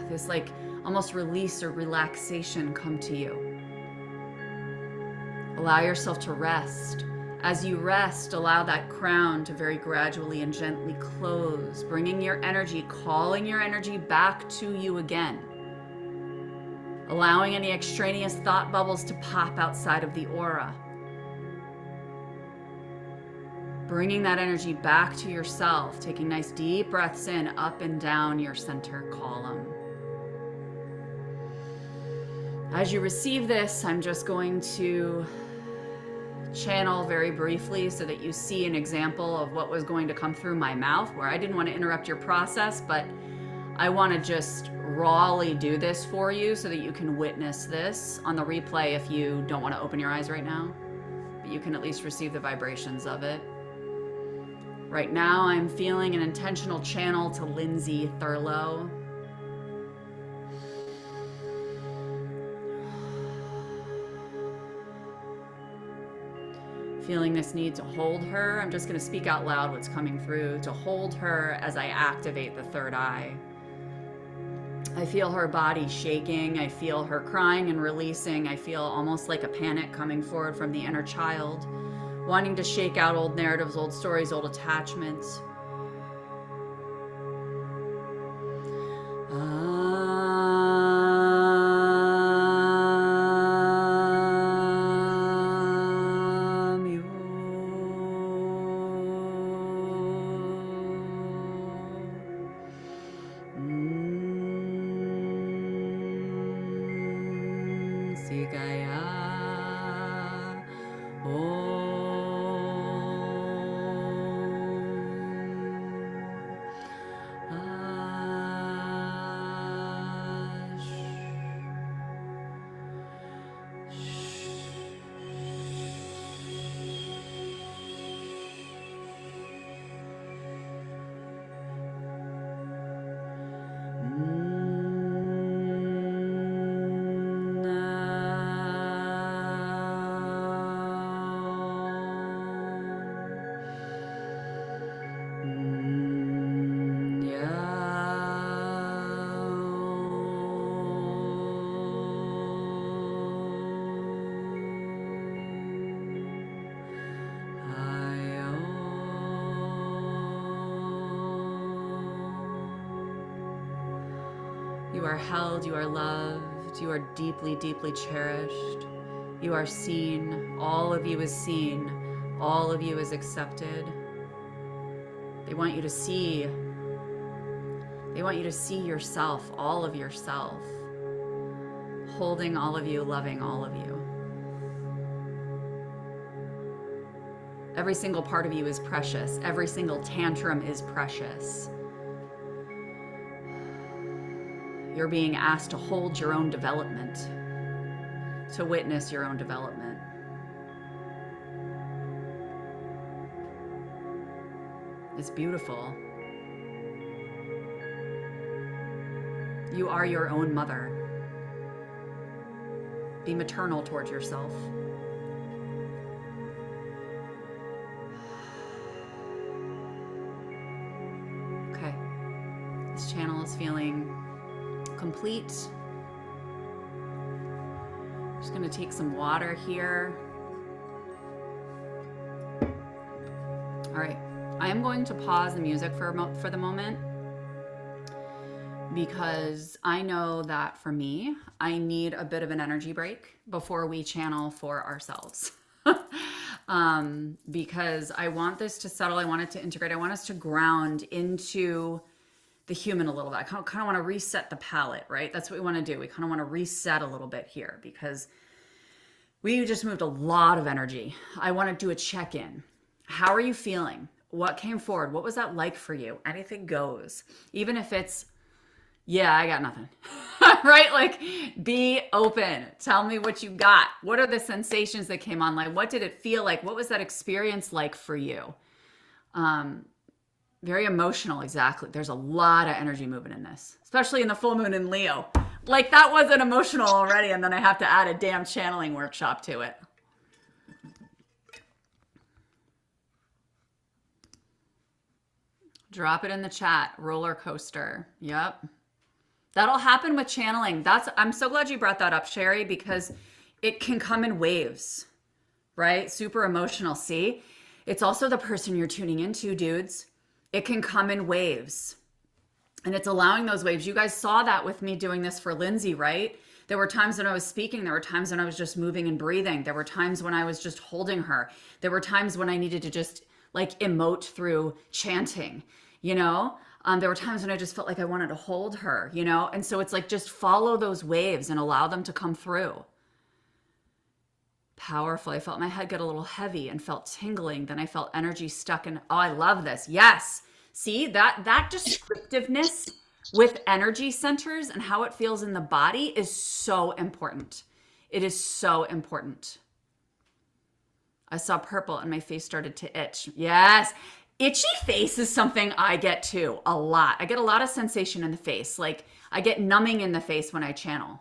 this like almost release or relaxation come to you. Allow yourself to rest. As you rest, allow that crown to very gradually and gently close, bringing your energy, calling your energy back to you again. Allowing any extraneous thought bubbles to pop outside of the aura. Bringing that energy back to yourself, taking nice deep breaths in, up and down your center column. As you receive this, I'm just going to channel very briefly so that you see an example of what was going to come through my mouth, where I didn't want to interrupt your process, but I want to just rawly do this for you so that you can witness this on the replay if you don't want to open your eyes right now, but you can at least receive the vibrations of it. Right now, I'm feeling an intentional channel to Lindsay Thurlow. Feeling this need to hold her. I'm just going to speak out loud what's coming through. To hold her as I activate the third eye. I feel her body shaking. I feel her crying and releasing. I feel almost like a panic coming forward from the inner child, wanting to shake out old narratives, old stories, old attachments. You are held, you are loved, you are deeply, deeply cherished. You are seen, all of you is seen, all of you is accepted. They want you to see yourself, all of yourself, holding all of you, loving all of you. Every single part of you is precious. Every single tantrum is precious. You're being asked to hold your own development, to witness your own development. It's beautiful. You are your own mother. Be maternal towards yourself. Okay. This channel is feeling complete. Just going to take some water here. All right. I am going to pause the music for the moment, because I know that for me, I need a bit of an energy break before we channel for ourselves. Because I want this to settle. I want it to integrate. I want us to ground into the human a little bit. I kind of want to reset the palette, right? That's what we want to do. We kind of want to reset a little bit here, because we just moved a lot of energy. I want to do a check-in. How are you feeling? What came forward? What was that like for you? Anything goes. Even if it's, yeah, I got nothing. Right? Like, be open. Tell me what you got. What are the sensations that came on? Like, what did it feel like? What was that experience like for you? Very emotional, exactly. There's a lot of energy moving in this, especially in the full moon in Leo. Like, that wasn't emotional already, and then I have to add a damn channeling workshop to it. Drop it in the chat. Roller coaster. Yep. That'll happen with channeling. I'm so glad you brought that up, Sherry, because it can come in waves, right? Super emotional. See, it's also the person you're tuning into, dudes. It can come in waves, and it's allowing those waves. You guys saw that with me doing this for Lindsay, right? There were times when I was speaking. There were times when I was just moving and breathing. There were times when I was just holding her. There were times when I needed to just like emote through chanting, you know? There were times when I just felt like I wanted to hold her, you know? And so it's like, just follow those waves and allow them to come through. Powerful. I felt my head get a little heavy and felt tingling. Then I felt energy stuck in, oh, I love this. Yes. See, that descriptiveness with energy centers and how it feels in the body is so important. It is so important. I saw purple and my face started to itch. Yes. Itchy face is something I get too, a lot. I get a lot of sensation in the face. Like, I get numbing in the face when I channel.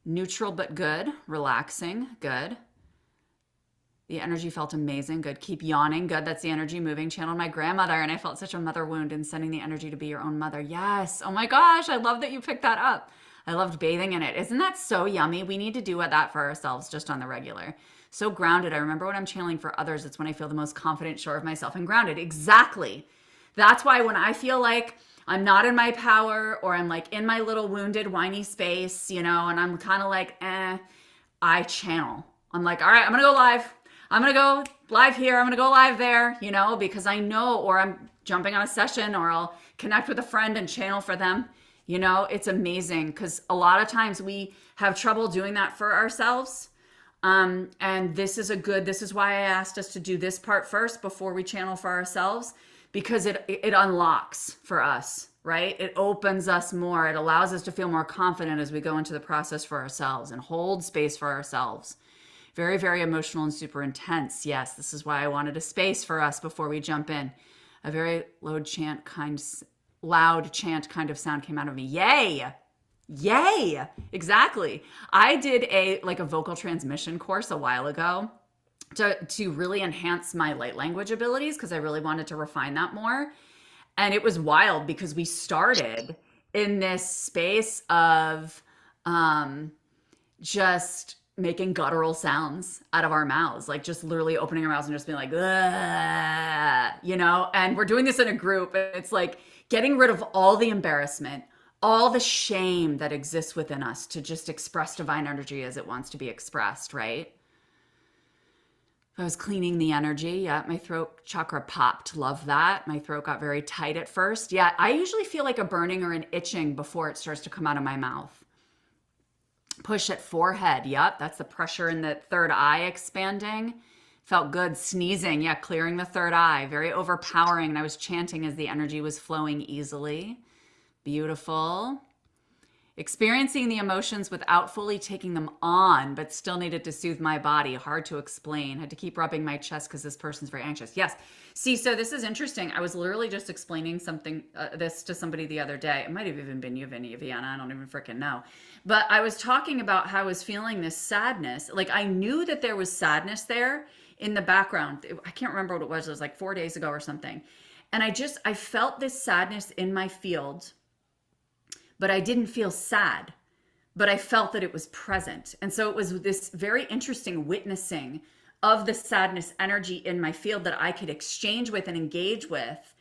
Neutral but good, relaxing, good. The energy felt amazing, good. Keep yawning, good. That's the energy moving. Channeled my grandmother, and I felt such a mother wound in sending the energy to be your own mother. Yes. Oh my gosh, I love that you picked that up. I loved bathing in it. Isn't that so yummy? We need to do that for ourselves just on the regular. So grounded. I remember when I'm channeling for others, it's when I feel the most confident, sure of myself, and grounded. Exactly. That's why when I feel like I'm not in my power, or I'm like in my little wounded, whiny space, you know, and I'm kind of like, I channel. I'm like, all right, I'm going to go live. I'm going to go live here. I'm going to go live there, you know, because I know, or I'm jumping on a session, or I'll connect with a friend and channel for them. You know, it's amazing, because a lot of times we have trouble doing that for ourselves. And this is why I asked us to do this part first before we channel for ourselves, because it unlocks for us, right? It opens us more. It allows us to feel more confident as we go into the process for ourselves and hold space for ourselves. Very, very emotional and super intense. Yes, this is why I wanted a space for us before we jump in. A very loud chant kind of sound came out of me. Yay! Yay! Exactly. I did a vocal transmission course a while ago to really enhance my light language abilities, because I really wanted to refine that more. And it was wild, because we started in this space of just making guttural sounds out of our mouths, like just literally opening our mouths and just being like, you know, and we're doing this in a group. It's like getting rid of all the embarrassment, all the shame that exists within us to just express divine energy as it wants to be expressed, right? I was cleaning the energy. Yeah, my throat chakra popped. Love that. My throat got very tight at first. Yeah, I usually feel like a burning or an itching before it starts to come out of my mouth. Push at forehead. Yep, that's the pressure in the third eye expanding. Felt good. Sneezing. Yeah, clearing the third eye. Very overpowering. And I was chanting as the energy was flowing easily. Beautiful. Experiencing the emotions without fully taking them on, but still needed to soothe my body. Hard to explain. Had to keep rubbing my chest because this person's very anxious. Yes. See, so this is interesting. I was literally just explaining something, this to somebody the other day. It might have even been you, Vinny, Vienna. I don't even freaking know. But I was talking about how I was feeling this sadness. Like I knew that there was sadness there in the background. I can't remember what it was. It was like 4 days ago or something. And I felt this sadness in my field, but I didn't feel sad, but I felt that it was present. And so it was this very interesting witnessing of the sadness energy in my field that I could exchange with and engage with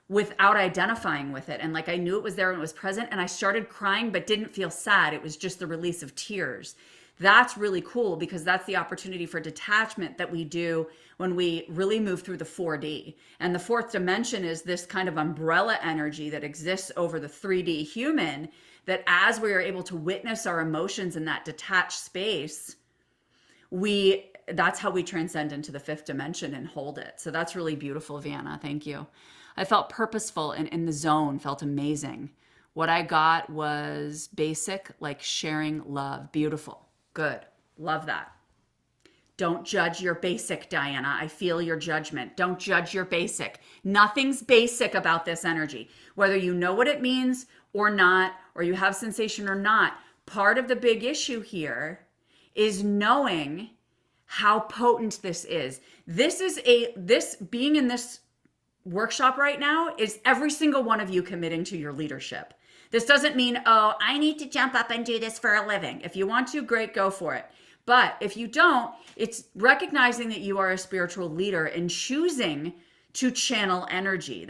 without identifying with it. And like I knew it was there and it was present, and I started crying but didn't feel sad. It was just the release of tears. That's really cool because that's the opportunity for detachment that we do when we really move through the 4D. And the fourth dimension is this kind of umbrella energy that exists over the 3D human, that as we are able to witness our emotions in that detached space, that's how we transcend into the fifth dimension and hold it. So that's really beautiful, Vienna. Thank you. I felt purposeful and in the zone, felt amazing. What I got was basic, like sharing love. Beautiful. Good. Love that. Don't judge your basic, Diana. I feel your judgment. Don't judge your basic. Nothing's basic about this energy. Whether you know what it means or not, or you have sensation or not, part of the big issue here is knowing how potent this is. This being in this workshop right now is every single one of you committing to your leadership. This doesn't mean, oh, I need to jump up and do this for a living. If you want to, great, go for it. But if you don't, it's recognizing that you are a spiritual leader and choosing to channel energy.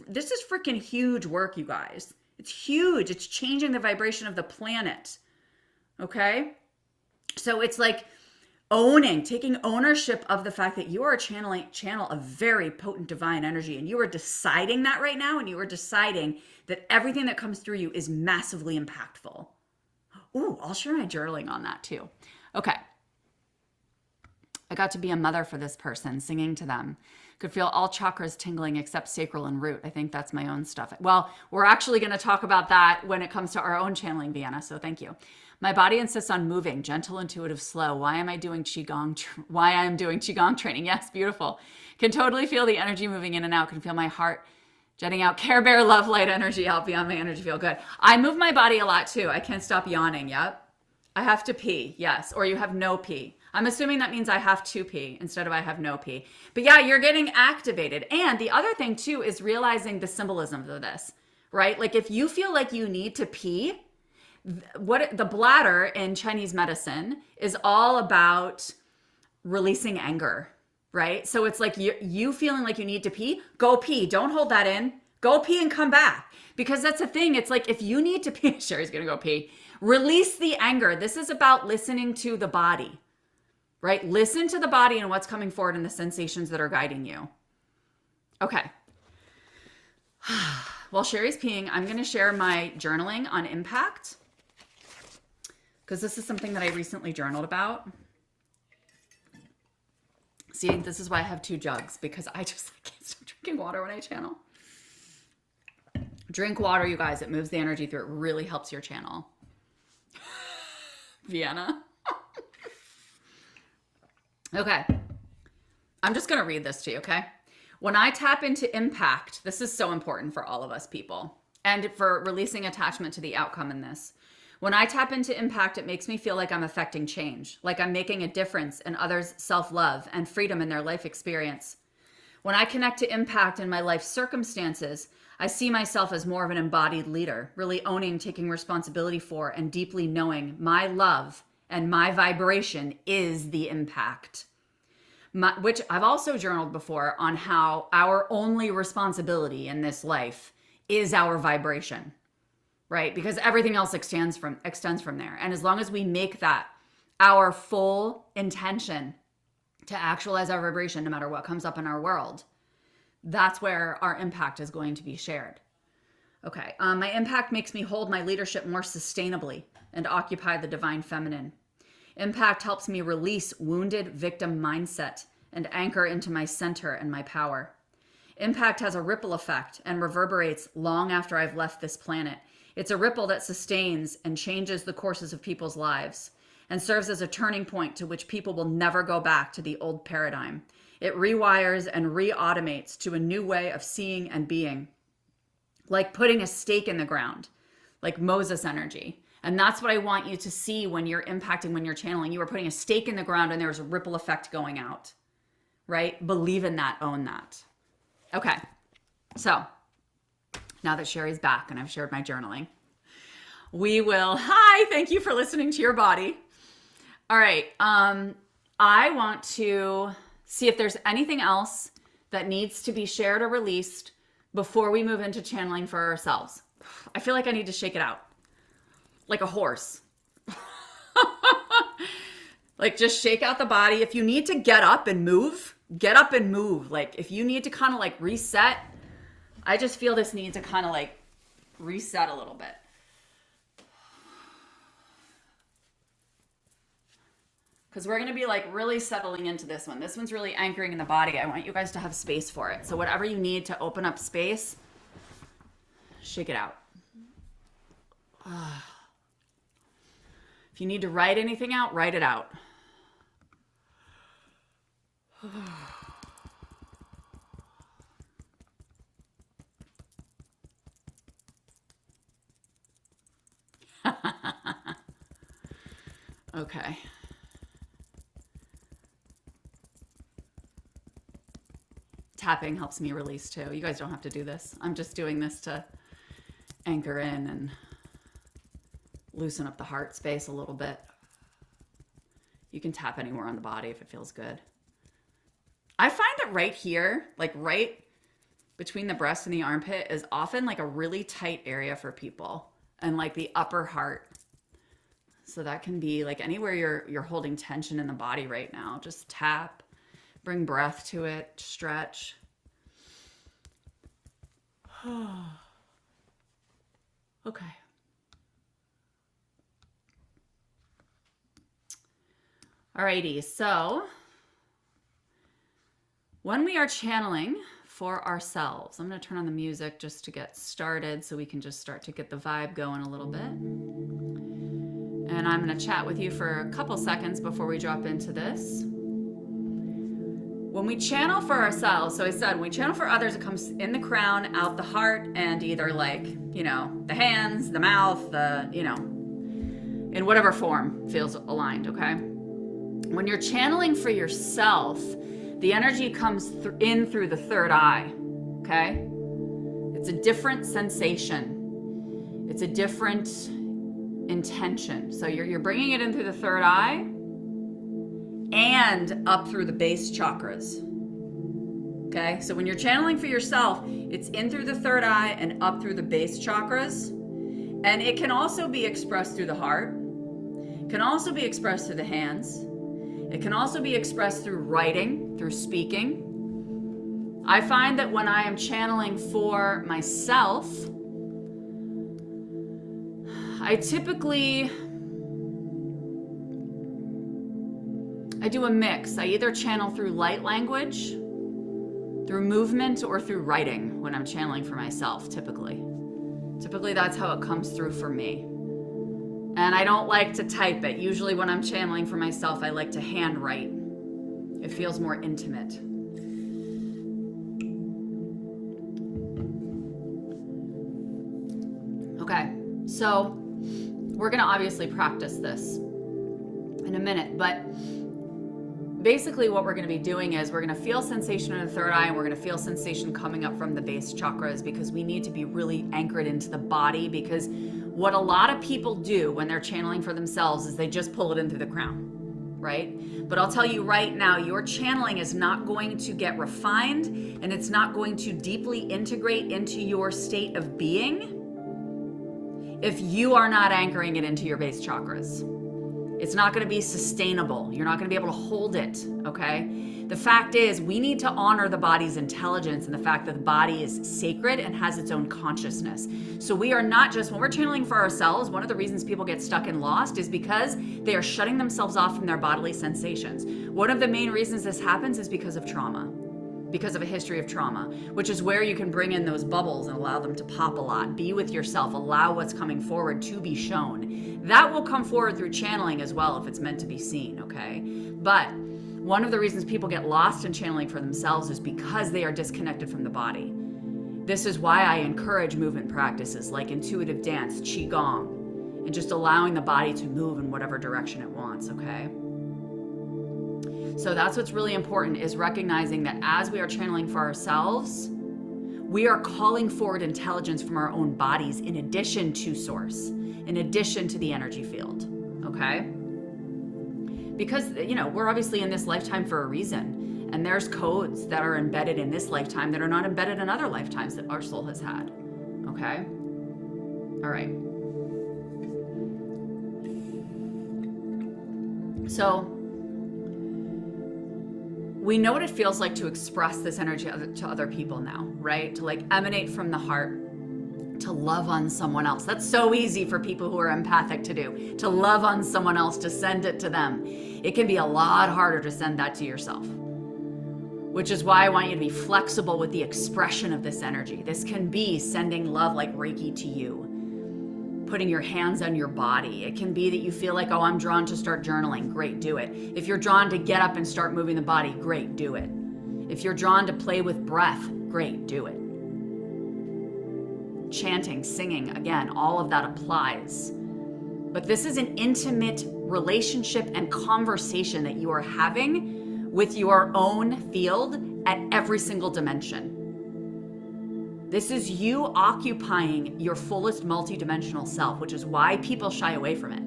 This is freaking huge work, you guys. It's huge. It's changing the vibration of the planet. Okay? So it's like taking ownership of the fact that you are a channel of very potent divine energy, and you are deciding that right now, and you are deciding that everything that comes through you is massively impactful. Ooh, I'll share my journaling on that too. Okay. I got to be a mother for this person, singing to them. Could feel all chakras tingling except sacral and root. I think that's my own stuff. Well, we're actually going to talk about that when it comes to our own channeling, Vienna, so thank you. My body insists on moving, gentle, intuitive, slow. Why am I doing Qigong? Why I'm doing Qigong training. Yes, beautiful. Can totally feel the energy moving in and out. Can feel my heart jetting out. Care Bear love light energy out beyond my energy field. Good. I move my body a lot too. I can't stop yawning. Yep. I have to pee. Yes. Or you have no pee. I'm assuming that means I have to pee instead of I have no pee. But yeah, you're getting activated. And the other thing too is realizing the symbolism of this, right? Like if you feel like you need to pee, the bladder in Chinese medicine is all about releasing anger, right? So it's like you feeling like you need to pee, go pee. Don't hold that in. Go pee and come back. Because that's the thing. It's like if you need to pee, Sherry's going to go pee. Release the anger. This is about listening to the body, right? Listen to the body and what's coming forward and the sensations that are guiding you. Okay. While Sherry's peeing, I'm going to share my journaling on impact, because this is something that I recently journaled about. See, this is why I have 2 jugs, because I can't stop drinking water when I channel. Drink water, you guys. It moves the energy through. It really helps your channel. Vienna. Okay. I'm just going to read this to you, okay? When I tap into impact, this is so important for all of us people and for releasing attachment to the outcome in this. When I tap into impact, it makes me feel like I'm affecting change, like I'm making a difference in others' self-love and freedom in their life experience. When I connect to impact in my life circumstances, I see myself as more of an embodied leader, really owning, taking responsibility for, and deeply knowing my love and my vibration is the impact. Which I've also journaled before on how our only responsibility in this life is our vibration. right? Because everything else extends from there. And as long as we make that our full intention to actualize our vibration, no matter what comes up in our world, that's where our impact is going to be shared. Okay, my impact makes me hold my leadership more sustainably and occupy the divine feminine. Impact helps me release wounded victim mindset and anchor into my center and my power. Impact has a ripple effect and reverberates long after I've left this planet. It's a ripple that sustains and changes the courses of people's lives and serves as a turning point to which people will never go back to the old paradigm. It rewires and re-automates to a new way of seeing and being, like putting a stake in the ground, like Moses energy. And that's what I want you to see when you're impacting, when you're channeling. You are putting a stake in the ground and there's a ripple effect going out, right? Believe in that, own that. Okay, so now that Sherry's back and I've shared my journaling, we will, hi, thank you for listening to your body. All right, I want to see if there's anything else that needs to be shared or released before we move into channeling for ourselves. I feel like I need to shake it out. Like a horse. Like just shake out the body. If you need to get up and move, get up and move. Like if you need to kind of like reset, I just feel this need to kind of like reset a little bit. Because we're going to be like really settling into this one. This one's really anchoring in the body. I want you guys to have space for it. So whatever you need to open up space, shake it out. If you need to write anything out, write it out. Okay. Tapping helps me release too. You guys don't have to do this. I'm just doing this to anchor in and loosen up the heart space a little bit. You can tap anywhere on the body if it feels good. I find that right here, like right between the breast and the armpit, is often like a really tight area for people, and like the upper heart. So that can be like anywhere you're holding tension in the body right now. Just tap, bring breath to it, stretch. Okay. Alrighty, so when we are channeling for ourselves, I'm going to turn on the music just to get started so we can just start to get the vibe going a little bit. And I'm going to chat with you for a couple seconds before we drop into this. When we channel for ourselves, so I said, when we channel for others, it comes in the crown, out the heart, and either like, you know, the hands, the mouth, the, you know, in whatever form feels aligned, okay? When you're channeling for yourself, the energy comes in through the third eye, okay? It's a different sensation. It's a different intention. So you're bringing it in through the third eye and up through the base chakras, okay? So when you're channeling for yourself, it's in through the third eye and up through the base chakras. And it can also be expressed through the heart. It can also be expressed through the hands. It can also be expressed through writing, through speaking. I find that when I am channeling for myself, I do a mix. I either channel through light language, through movement, or through writing when I'm channeling for myself, typically. Typically, that's how it comes through for me. And I don't like to type it. Usually when I'm channeling for myself, I like to handwrite. It feels more intimate. Okay, so we're gonna obviously practice this in a minute, but basically what we're gonna be doing is we're gonna feel sensation in the third eye, and we're gonna feel sensation coming up from the base chakras, because we need to be really anchored into the body, because what a lot of people do when they're channeling for themselves is they just pull it in through the crown, right? But I'll tell you right now, your channeling is not going to get refined, and it's not going to deeply integrate into your state of being if you are not anchoring it into your base chakras. It's not going to be sustainable. You're not going to be able to hold it, okay? The fact is, we need to honor the body's intelligence and the fact that the body is sacred and has its own consciousness. So we are not just, when we're channeling for ourselves, one of the reasons people get stuck and lost is because they are shutting themselves off from their bodily sensations. One of the main reasons this happens is because of trauma. Because of a history of trauma, which is where you can bring in those bubbles and allow them to pop a lot. Be with yourself, allow what's coming forward to be shown. That will come forward through channeling as well if it's meant to be seen, okay? But one of the reasons people get lost in channeling for themselves is because they are disconnected from the body. This is why I encourage movement practices like intuitive dance, qigong, and just allowing the body to move in whatever direction it wants, okay? So that's what's really important, is recognizing that as we are channeling for ourselves, we are calling forward intelligence from our own bodies in addition to source, in addition to the energy field, okay? Because, you know, we're obviously in this lifetime for a reason, and there's codes that are embedded in this lifetime that are not embedded in other lifetimes that our soul has had, okay? All right. So, we know what it feels like to express this energy to other people now, right? To like emanate from the heart, to love on someone else. That's so easy for people who are empathic to do, to love on someone else, to send it to them. It can be a lot harder to send that to yourself, which is why I want you to be flexible with the expression of this energy. This can be sending love like Reiki to you, putting your hands on your body. It can be that you feel like, oh, I'm drawn to start journaling. Great, do it. If you're drawn to get up and start moving the body, great, do it. If you're drawn to play with breath, great, do it. Chanting, singing, again, all of that applies. But this is an intimate relationship and conversation that you are having with your own field at every single dimension. This is you occupying your fullest multidimensional self, which is why people shy away from it.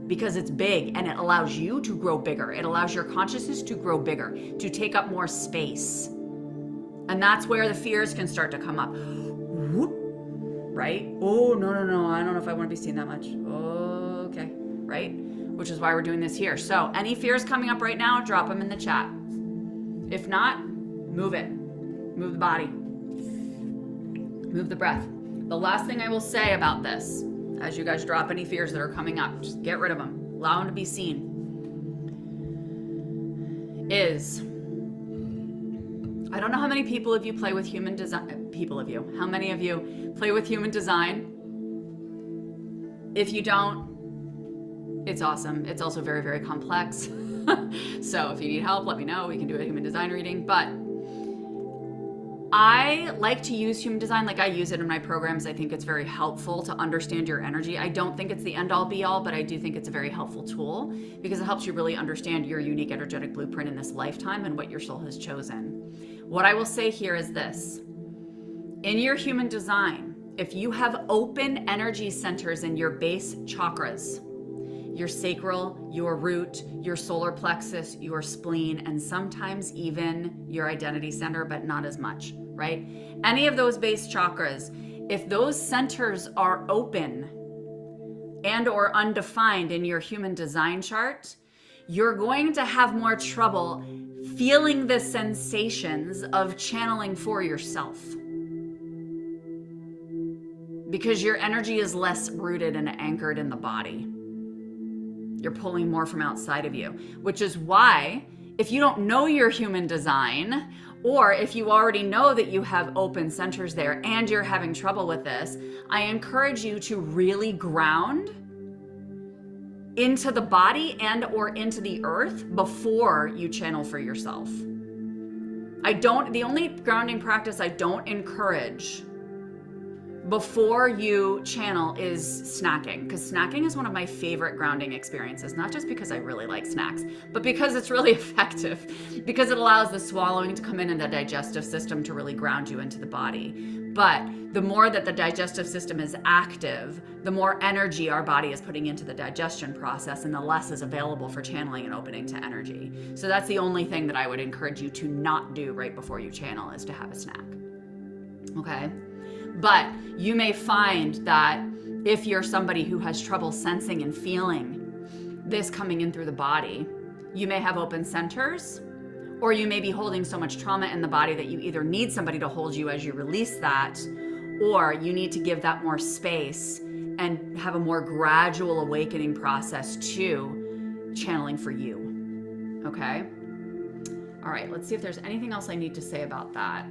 Because it's big and it allows you to grow bigger. It allows your consciousness to grow bigger, to take up more space. And that's where the fears can start to come up. Whoop, right? Oh, no, I don't know if I want to be seen that much. Okay, right? Which is why we're doing this here. So any fears coming up right now, drop them in the chat. If not, move it. Move the body. Move the breath. The last thing I will say about this, as you guys drop any fears that are coming up, just get rid of them. Allow them to be seen. Is, I don't know how many people of you play with human design, how many of you play with human design? If you don't, it's awesome. It's also very, very complex. So if you need help, let me know. We can do a human design reading. But I like to use human design, like I use it in my programs. I think it's very helpful to understand your energy. I don't think it's the end all be all, but I do think it's a very helpful tool because it helps you really understand your unique energetic blueprint in this lifetime and what your soul has chosen. What I will say here is this. In your human design, if you have open energy centers in your base chakras, your sacral, your root, your solar plexus, your spleen, and sometimes even your identity center, but not as much, right? Any of those base chakras, if those centers are open and or undefined in your human design chart, you're going to have more trouble feeling the sensations of channeling for yourself. Because your energy is less rooted and anchored in the body. You're pulling more from outside of you, which is why if you don't know your human design, or if you already know that you have open centers there and you're having trouble with this, I encourage you to really ground into the body and or into the earth before you channel for yourself. The only grounding practice I don't encourage before you channel is snacking, because snacking is one of my favorite grounding experiences, not just because I really like snacks, but because it's really effective, because it allows the swallowing to come in and the digestive system to really ground you into the body. But the more that the digestive system is active, the more energy our body is putting into the digestion process and the less is available for channeling and opening to energy. So that's the only thing that I would encourage you to not do right before you channel, is to have a snack. Okay? But you may find that if you're somebody who has trouble sensing and feeling this coming in through the body, you may have open centers, or you may be holding so much trauma in the body that you either need somebody to hold you as you release that, or you need to give that more space and have a more gradual awakening process to channeling for you. Okay? All right, let's see if there's anything else I need to say about that.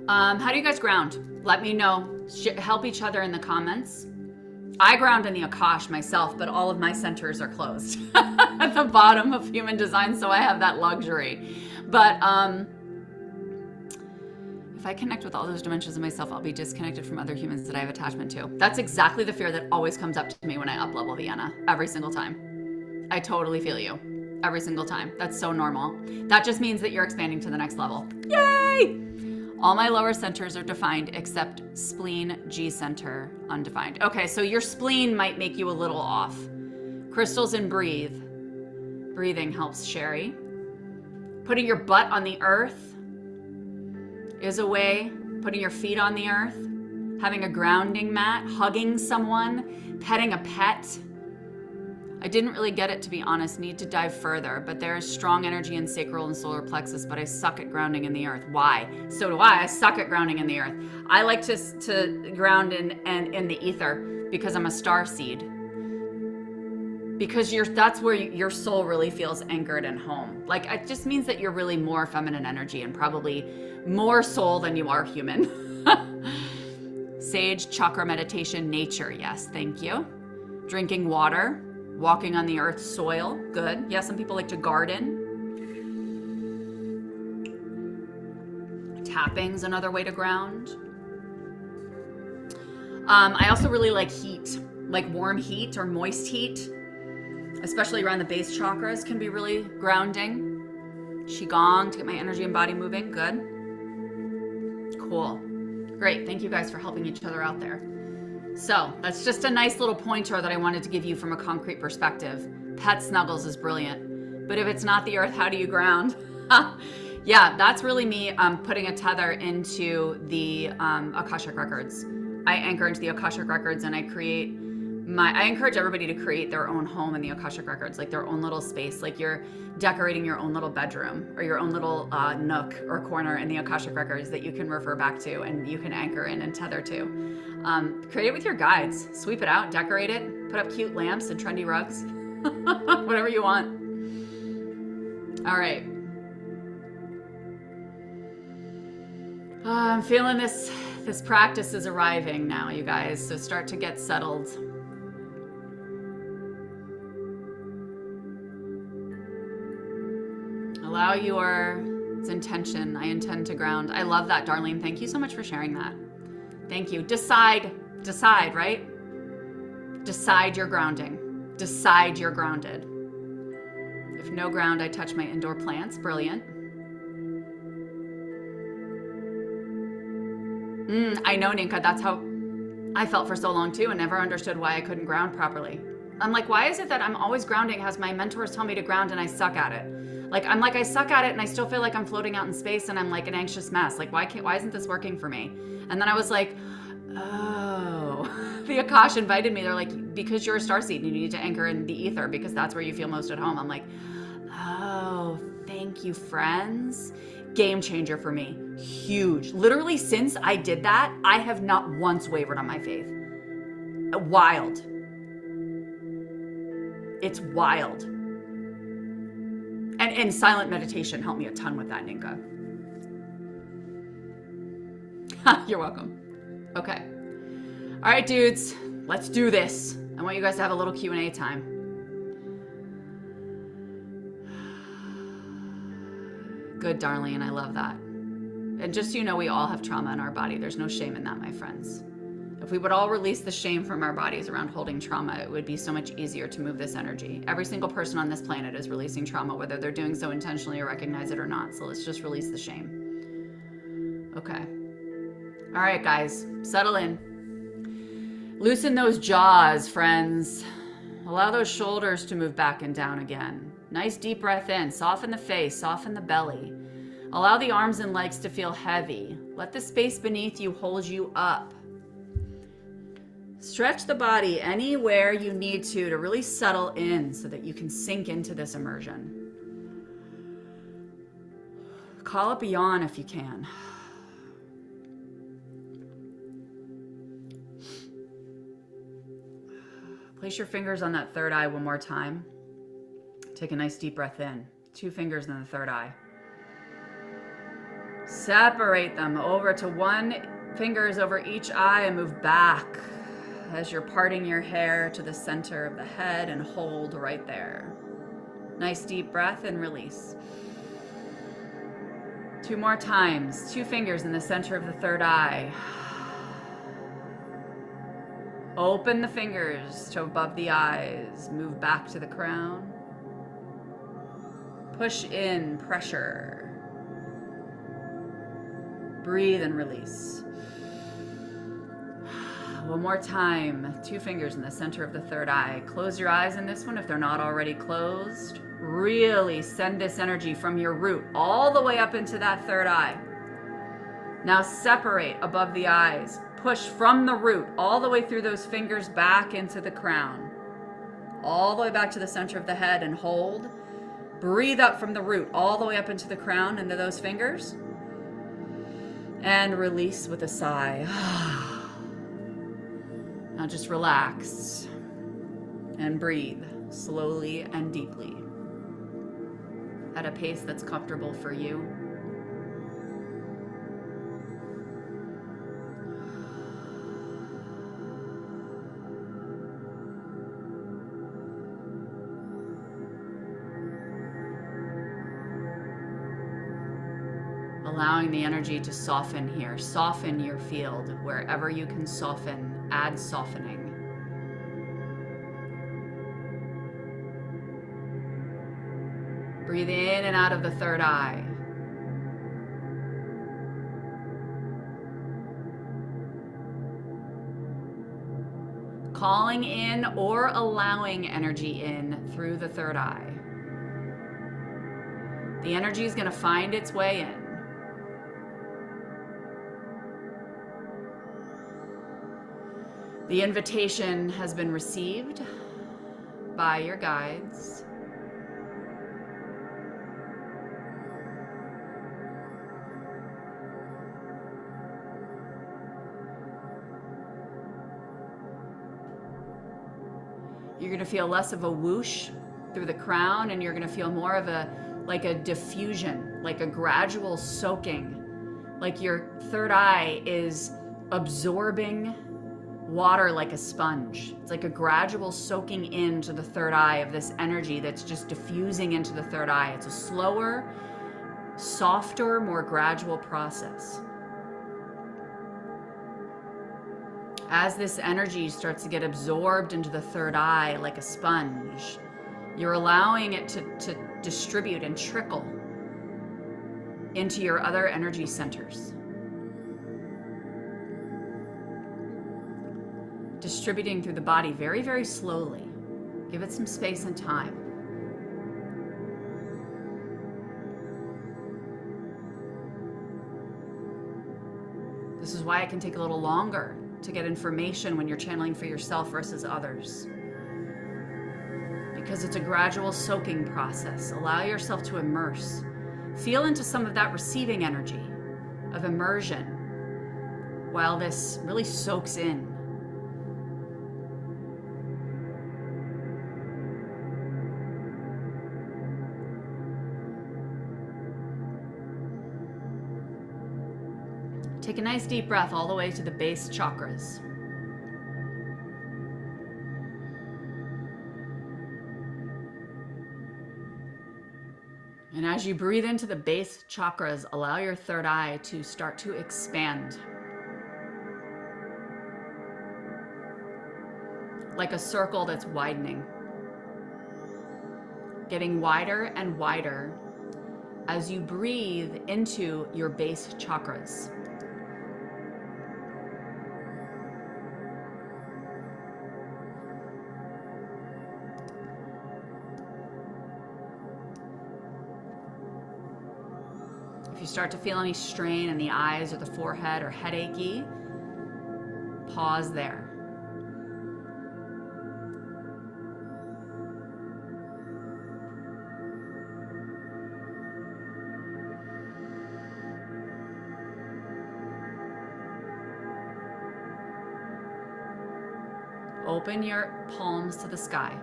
How do you guys ground? Let me know. Help each other in the comments. I ground in the Akash myself, but all of my centers are closed at the bottom of human design, so I have that luxury. But if I connect with all those dimensions of myself, I'll be disconnected from other humans that I have attachment to. That's exactly the fear that always comes up to me when I up-level Vienna, every single time. I totally feel you, every single time. That's so normal. That just means that you're expanding to the next level. Yay! All my lower centers are defined except spleen, G center, undefined. Okay, so your spleen might make you a little off. Crystals and breathe. Breathing helps, Sherry. Putting your butt on the earth is a way. Putting your feet on the earth. Having a grounding mat. Hugging someone. Petting a pet. I didn't really get it, to be honest. Need to dive further, but there is strong energy in sacral and solar plexus, but I suck at grounding in the earth. Why? So do I. I suck at grounding in the earth. I like to ground in the ether because I'm a star seed. Because that's where your soul really feels anchored and home. Like, it just means that you're really more feminine energy and probably more soul than you are human. Sage, chakra meditation, nature. Yes, thank you. Drinking water. Walking on the earth's soil, good. Yeah, some people like to garden. Tapping's another way to ground. I also really like heat, like warm heat or moist heat, especially around the base chakras can be really grounding. Qigong to get my energy and body moving, good. Cool, great, thank you guys for helping each other out there. So that's just a nice little pointer that I wanted to give you from a concrete perspective. Pet snuggles is brilliant. But if it's not the earth, how do you ground? Yeah, that's really me putting a tether into the Akashic Records. I anchor into the Akashic Records and I encourage everybody to create their own home in the Akashic Records, like their own little space, like you're decorating your own little bedroom or your own little nook or corner in the Akashic Records that you can refer back to and you can anchor in and tether to. Create it with your guides. Sweep it out, decorate it, put up cute lamps and trendy rugs, whatever you want. All right. I'm feeling this practice is arriving now, you guys, so start to get settled. Allow it's intention. I intend to ground. I love that, Darlene. Thank you so much for sharing that. Thank you. Decide, right? Decide you're grounding. Decide you're grounded. If no ground, I touch my indoor plants. Brilliant. I know, Ninka. That's how I felt for so long too and never understood why I couldn't ground properly. I'm like, why is it that I'm always grounding as my mentors tell me to ground and I suck at it? I suck at it and I still feel like I'm floating out in space and I'm like an anxious mess. Like, why isn't this working for me? And then I was like, oh, the Akash invited me. They're like, because you're a starseed and you need to anchor in the ether because that's where you feel most at home. I'm like, oh, thank you, friends. Game changer for me. Huge. Literally, since I did that, I have not once wavered on my faith. Wild. It's wild. And silent meditation helped me a ton with that, Ninka. You're welcome. Okay. All right, dudes, let's do this. I want you guys to have a little Q&A time. Good, Darlene. I love that. And just so you know, we all have trauma in our body. There's no shame in that, my friends. If we would all release the shame from our bodies around holding trauma, it would be so much easier to move this energy. Every single person on this planet is releasing trauma, whether they're doing so intentionally or recognize it or not. So let's just release the shame. Okay. All right, guys, settle in. Loosen those jaws, friends. Allow those shoulders to move back and down again. Nice deep breath in. Soften the face, soften the belly. Allow the arms and legs to feel heavy, Let the space beneath you hold you up. Stretch the body anywhere you need to really settle in so that you can sink into this immersion. Call up a yawn if you can. Place your fingers on that third eye one more time. Take a nice deep breath in. 2 fingers in the third eye. Separate them over to 1 fingers over each eye and move back as you're parting your hair to the center of the head and hold right there. Nice deep breath and release. 2 more times. 2 fingers in the center of the third eye. Open the fingers to above the eyes. Move back to the crown. Push in, pressure. Breathe and release. One more time. 2 fingers in the center of the third eye. Close your eyes in this one if they're not already closed. Really send this energy from your root all the way up into that third eye. Now separate above the eyes. Push from the root all the way through those fingers back into the crown. All the way back to the center of the head and hold. Breathe up from the root all the way up into the crown, into those fingers. And release with a sigh. Now just relax and breathe slowly and deeply at a pace that's comfortable for you. Allowing the energy to soften here. Soften your field. Wherever you can soften, add softening. Breathe in and out of the third eye. Calling in or allowing energy in through the third eye. The energy is going to find its way in. The invitation has been received by your guides. You're going to feel less of a whoosh through the crown, and you're going to feel more of a diffusion, like a gradual soaking, like your third eye is absorbing water like a sponge. It's like a gradual soaking into the third eye of this energy that's just diffusing into the third eye. It's a slower, softer, more gradual process. As this energy starts to get absorbed into the third eye like a sponge, you're allowing it to distribute and trickle into your other energy centers. Distributing through the body very, very slowly. Give it some space and time. This is why it can take a little longer to get information when you're channeling for yourself versus others. Because it's a gradual soaking process. Allow yourself to immerse. Feel into some of that receiving energy of immersion while this really soaks in. Take a nice deep breath all the way to the base chakras. And as you breathe into the base chakras, allow your third eye to start to expand. Like a circle that's widening. Getting wider and wider as you breathe into your base chakras. If you start to feel any strain in the eyes or the forehead or headachy, pause there. Open your palms to the sky.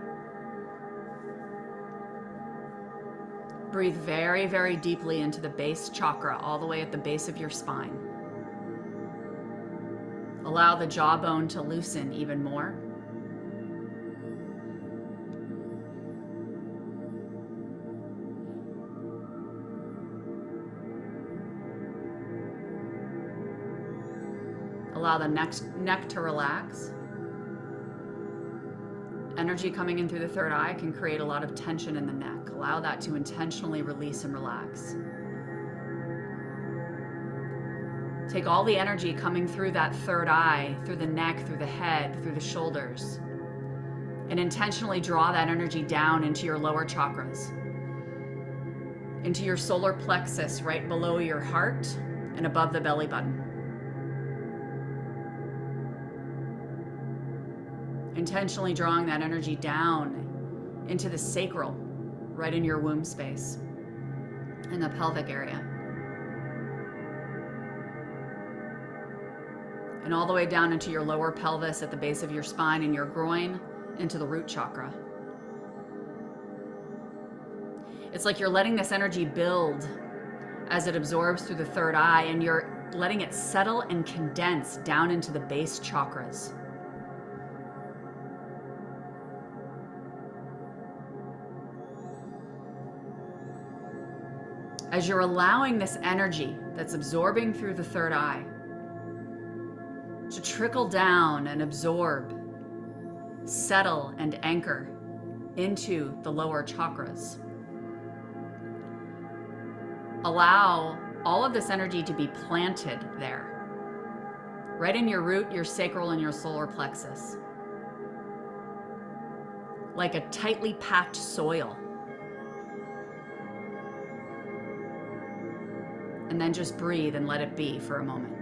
Breathe very, very deeply into the base chakra, all the way at the base of your spine. Allow the jawbone to loosen even more. Allow the neck to relax. Energy coming in through the third eye can create a lot of tension in the neck. Allow that to intentionally release and relax. Take all the energy coming through that third eye, through the neck, through the head, through the shoulders, and intentionally draw that energy down into your lower chakras, into your solar plexus right below your heart and above the belly button. Intentionally drawing that energy down into the sacral, right in your womb space, in the pelvic area. And all the way down into your lower pelvis at the base of your spine and your groin, into the root chakra. It's like you're letting this energy build as it absorbs through the third eye, and you're letting it settle and condense down into the base chakras. As you're allowing this energy that's absorbing through the third eye to trickle down and absorb, settle and anchor into the lower chakras, allow all of this energy to be planted there, right in your root, your sacral, and your solar plexus, like a tightly packed soil. And then just breathe and let it be for a moment.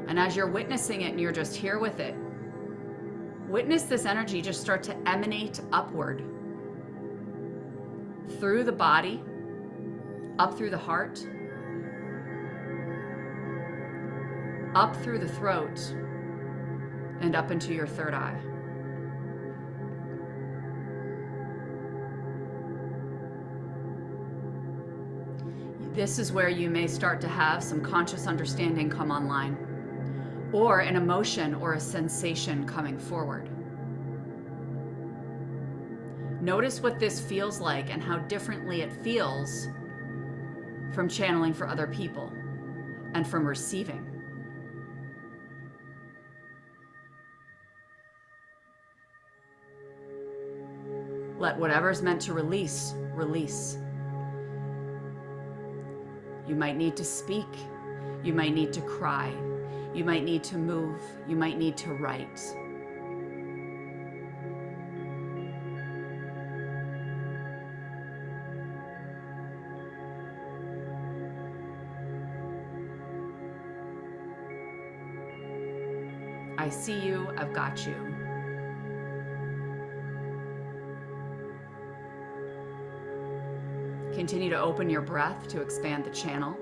And as you're witnessing it and you're just here with it, witness this energy just start to emanate upward through the body, up through the heart, up through the throat, and up into your third eye. This is where you may start to have some conscious understanding come online, or an emotion or a sensation coming forward. Notice what this feels like and how differently it feels from channeling for other people and from receiving. Let whatever's meant to release, release. You might need to speak. You might need to cry. You might need to move. You might need to write. I see you. I've got you. Continue to open your breath to expand the channel.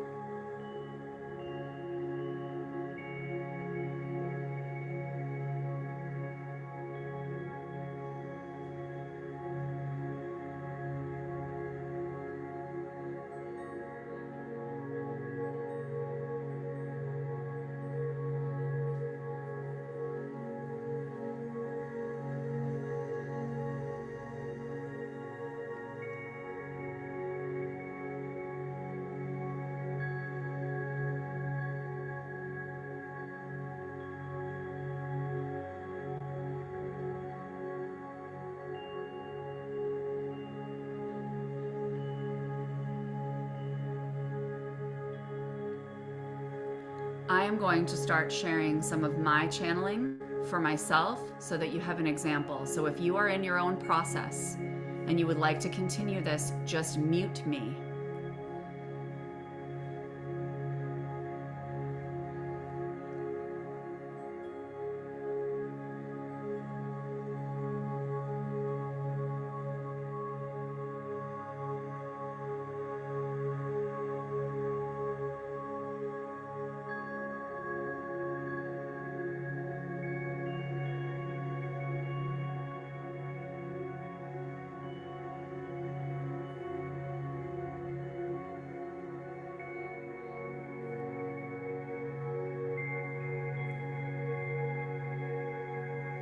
I am going to start sharing some of my channeling for myself so that you have an example. So if you are in your own process and you would like to continue this, just mute me.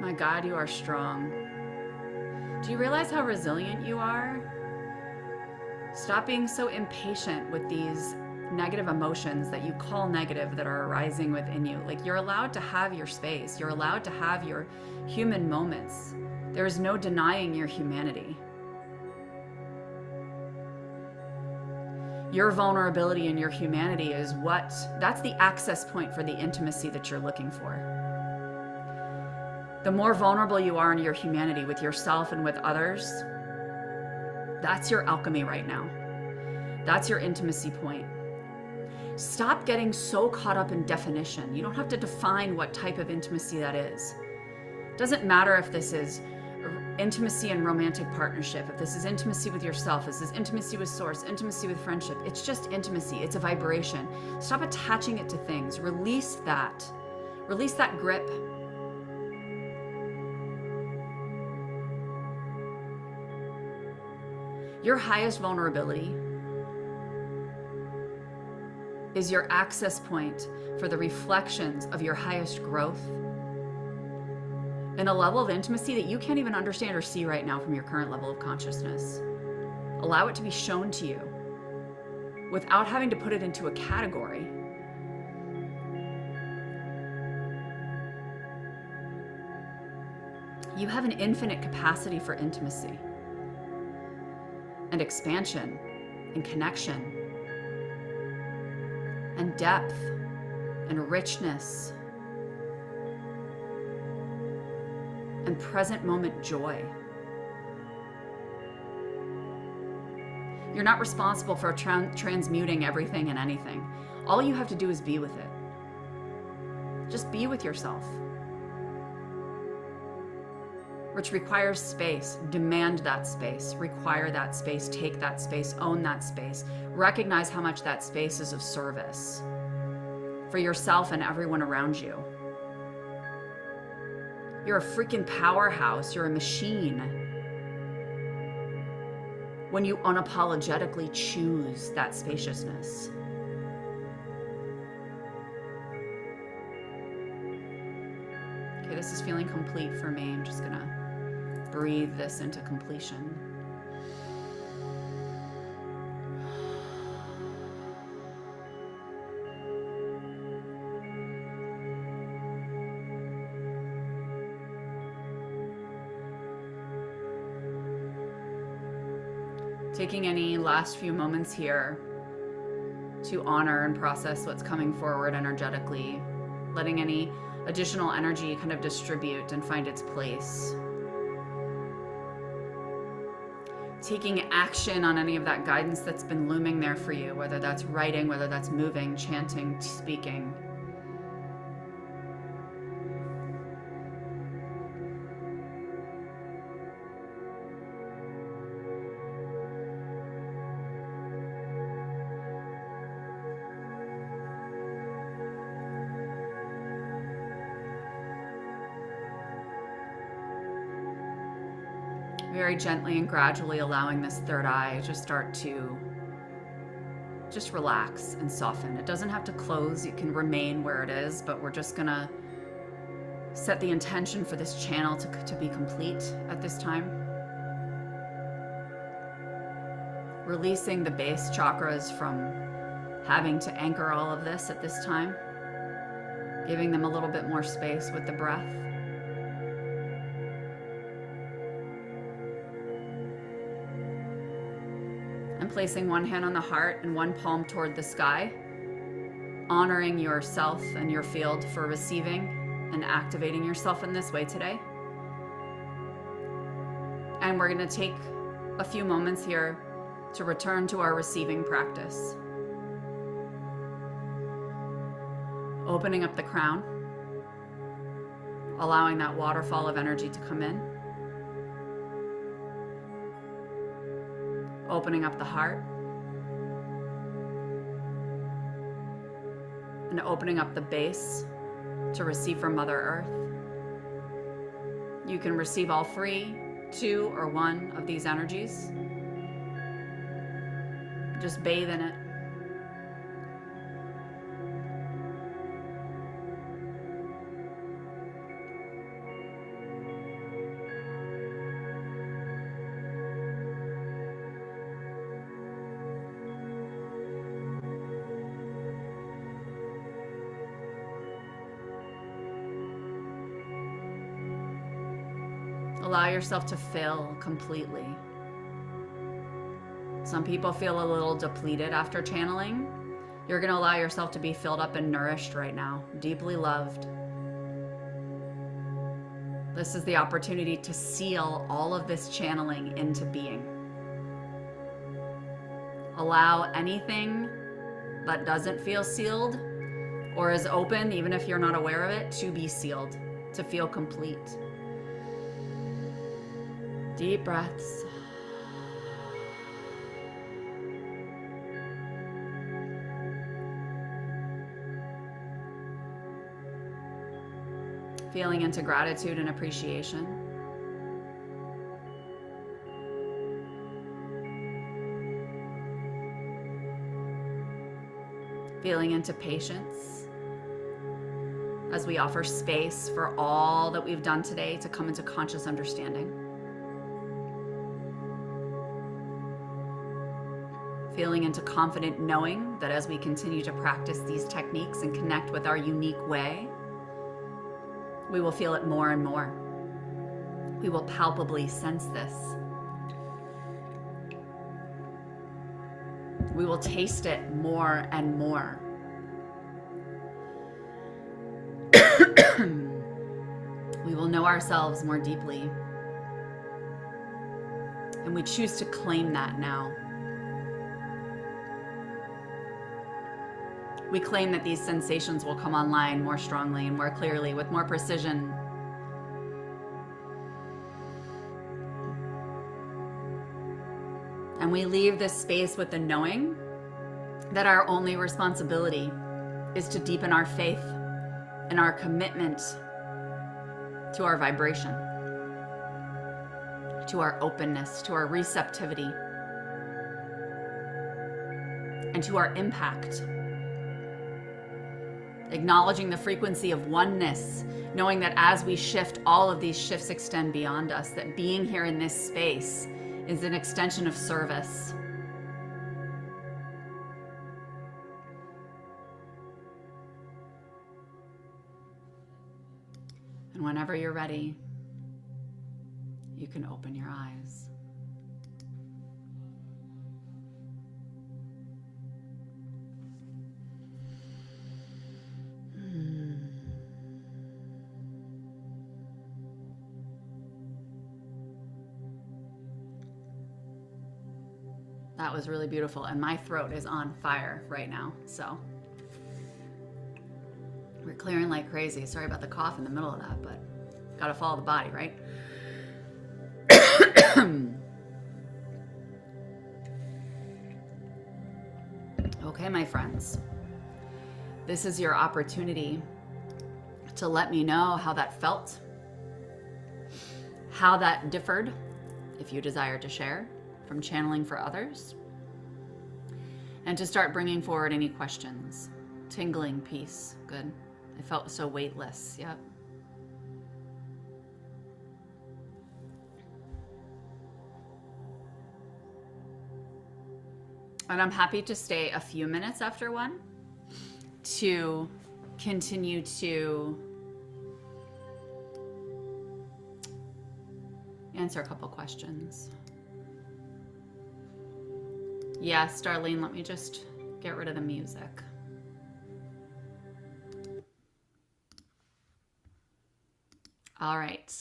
My God, you are strong. Do you realize how resilient you are? Stop being so impatient with these negative emotions that you call negative that are arising within you. Like, you're allowed to have your space. You're allowed to have your human moments. There is no denying your humanity. Your vulnerability and your humanity is that's the access point for the intimacy that you're looking for. The more vulnerable you are in your humanity with yourself and with others, that's your alchemy right now. That's your intimacy point. Stop getting so caught up in definition. You don't have to define what type of intimacy that is. It doesn't matter if this is intimacy and romantic partnership, if this is intimacy with yourself, if this is intimacy with source, intimacy with friendship. It's just intimacy. It's a vibration. Stop attaching it to things. Release that. Release that grip. Your highest vulnerability is your access point for the reflections of your highest growth in a level of intimacy that you can't even understand or see right now from your current level of consciousness. Allow it to be shown to you without having to put it into a category. You have an infinite capacity for intimacy and expansion and connection and depth and richness and present moment joy. You're not responsible for transmuting everything and anything. All you have to do is be with it. Just be with yourself, which requires space. Demand that space, require that space, take that space, own that space. Recognize how much that space is of service for yourself and everyone around you. You're a freaking powerhouse. You're a machine when you unapologetically choose that spaciousness. Okay, this is feeling complete for me. I'm just gonna breathe this into completion. Taking any last few moments here to honor and process what's coming forward energetically, letting any additional energy kind of distribute and find its place. Taking action on any of that guidance that's been looming there for you, whether that's writing, whether that's moving, chanting, speaking. Very gently and gradually allowing this third eye to start to just relax and soften. It doesn't have to close, it can remain where it is, but we're just gonna set the intention for this channel to be complete at this time. Releasing the base chakras from having to anchor all of this at this time. Giving them a little bit more space with the breath. And placing one hand on the heart and one palm toward the sky. honoring yourself and your field for receiving and activating yourself in this way today. And we're going to take a few moments here to return to our receiving practice. Opening up the crown, allowing that waterfall of energy to come in. Opening up the heart. And opening up the base to receive from Mother Earth. You can receive all three, two, or one of these energies. Just bathe in it. Allow yourself to fill completely. Some people feel a little depleted after channeling. You're going to allow yourself to be filled up and nourished right now, deeply loved. This is the opportunity to seal all of this channeling into being. Allow anything that doesn't feel sealed or is open, even if you're not aware of it, to be sealed, to feel complete. Deep breaths. Feeling into gratitude and appreciation. Feeling into patience as we offer space for all that we've done today to come into conscious understanding. Feeling into confident knowing that as we continue to practice these techniques and connect with our unique way, we will feel it more and more. We will palpably sense this. We will taste it more and more. We will know ourselves more deeply. And we choose to claim that now. We claim that these sensations will come online more strongly and more clearly, with more precision. And we leave this space with the knowing that our only responsibility is to deepen our faith and our commitment to our vibration, to our openness, to our receptivity, and to our impact. Acknowledging the frequency of oneness, knowing that as we shift, all of these shifts extend beyond us, that being here in this space is an extension of service. And whenever you're ready, you can open your eyes. That was really beautiful, and my throat is on fire right now, so we're clearing like crazy. Sorry about the cough in the middle of that, but gotta follow the body, right? Okay, my friends, this is your opportunity to let me know how that felt, how that differed, if you desire to share, from channeling for others, and to start bringing forward any questions. Tingling, peace, good. I felt so weightless, yep. And I'm happy to stay a few minutes after one to continue to answer a couple questions. Yes, Darlene, let me just get rid of the music. All right.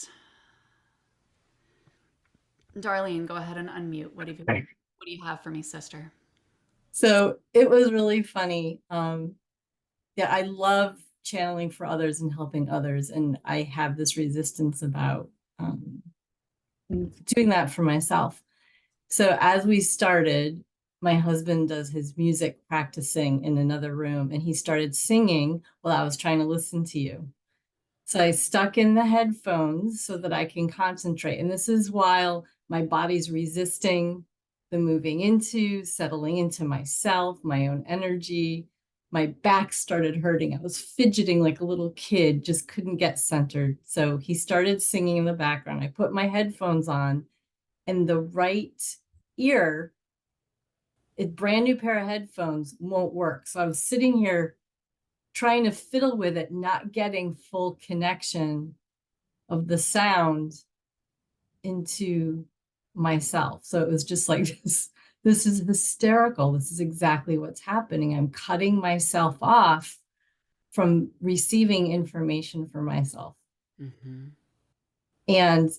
Darlene, go ahead and unmute. What do you have for me, sister? So it was really funny. Yeah, I love channeling for others and helping others. And I have this resistance about doing that for myself. So as we started, my husband does his music practicing in another room, and he started singing while I was trying to listen to you. So I stuck in the headphones so that I can concentrate. And this is while my body's resisting the moving into, settling into myself, my own energy. My back started hurting. I was fidgeting like a little kid, just couldn't get centered. So he started singing in the background. I put my headphones on, and the right ear, a brand new pair of headphones, won't work. So I was sitting here trying to fiddle with it, not getting full connection of the sound into myself. So it was just like this is hysterical. This is exactly what's happening. I'm cutting myself off from receiving information for myself. Mm-hmm. And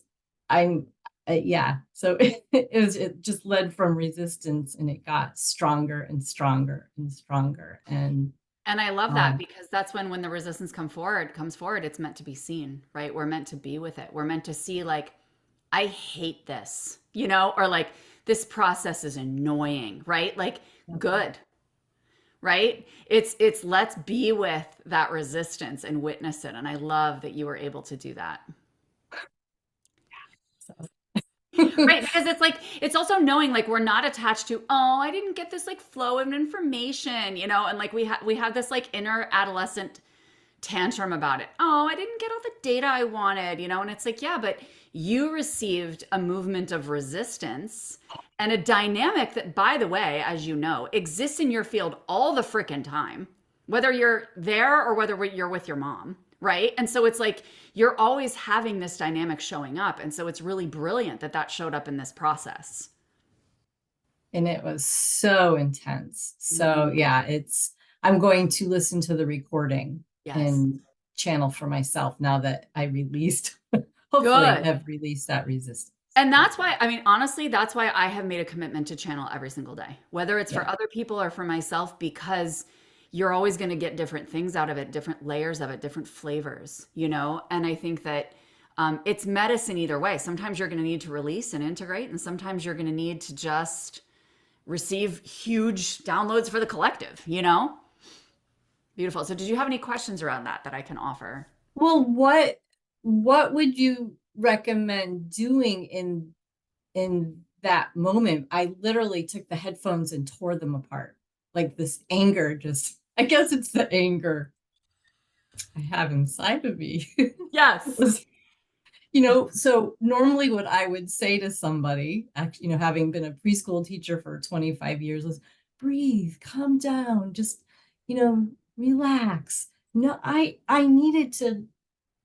I'm yeah, so it just led from resistance, and it got stronger and stronger and stronger. And I love that um because that's when the resistance comes forward, it's meant to be seen, right? We're meant to be with it. We're meant to see like, I hate this, or like this process is annoying, right? Like good, right? It's let's be with that resistance and witness it. And I love that you were able to do that. so Right, because it's like it's also knowing like we're not attached to, oh, I didn't get this like flow of information, and like we have this like inner adolescent tantrum about it. Oh, I didn't get all the data I wanted, and it's like, yeah, but you received a movement of resistance and a dynamic that, by the way, as you know, exists in your field all the freaking time, whether you're there or whether you're with your mom, right? And so it's like you're always having this dynamic showing up. And so it's really brilliant that that showed up in this process. and it was so intense. So Mhm. yeah, I'm going to listen to the recording Yes. and channel for myself now that I released, hopefully Good. have released that resistance. And that's why, I mean, honestly, that's why I have made a commitment to channel every single day, whether it's for Yeah. other people or for myself, because you're always going to get different things out of it, different layers of it, different flavors. And I think that it's medicine either way. Sometimes you're going to need to release and integrate, and sometimes you're going to need to just receive huge downloads for the collective. Beautiful. So, did you have any questions around that I can offer? Well, what would you recommend doing in that moment? I literally took the headphones and tore them apart. Like this anger just, I guess it's the anger I have inside of me. Yes. was, so normally what I would say to somebody, actually, having been a preschool teacher for 25 years, was breathe, calm down, just, relax. No, I needed to,